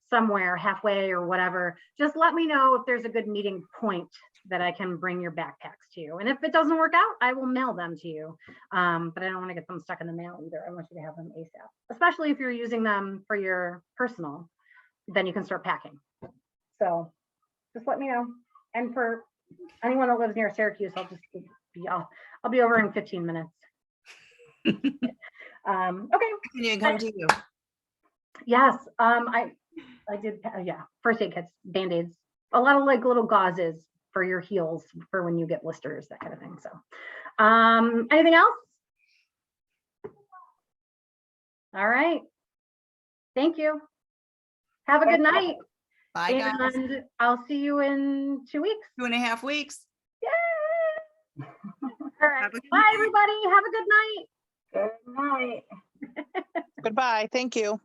somewhere halfway or whatever. Just let me know if there's a good meeting point that I can bring your backpacks to you. And if it doesn't work out, I will mail them to you. But I don't want to get them stuck in the mail either. I want you to have them ASAP, especially if you're using them for your personal, then you can start packing. So just let me know. And for anyone that lives near Syracuse, I'll be over in 15 minutes. Okay. Can you come to you? Yes. I did. Yeah. First aid kits, Band-Aids, a lot of like little gauzes for your heels for when you get blisters, that kind of thing. So, anything else? All right. Thank you. Have a good night. Bye, guys. And I'll see you in 2 weeks. 2.5 weeks. Yay! All right. Bye, everybody. Have a good night. Good night. Goodbye. Thank you.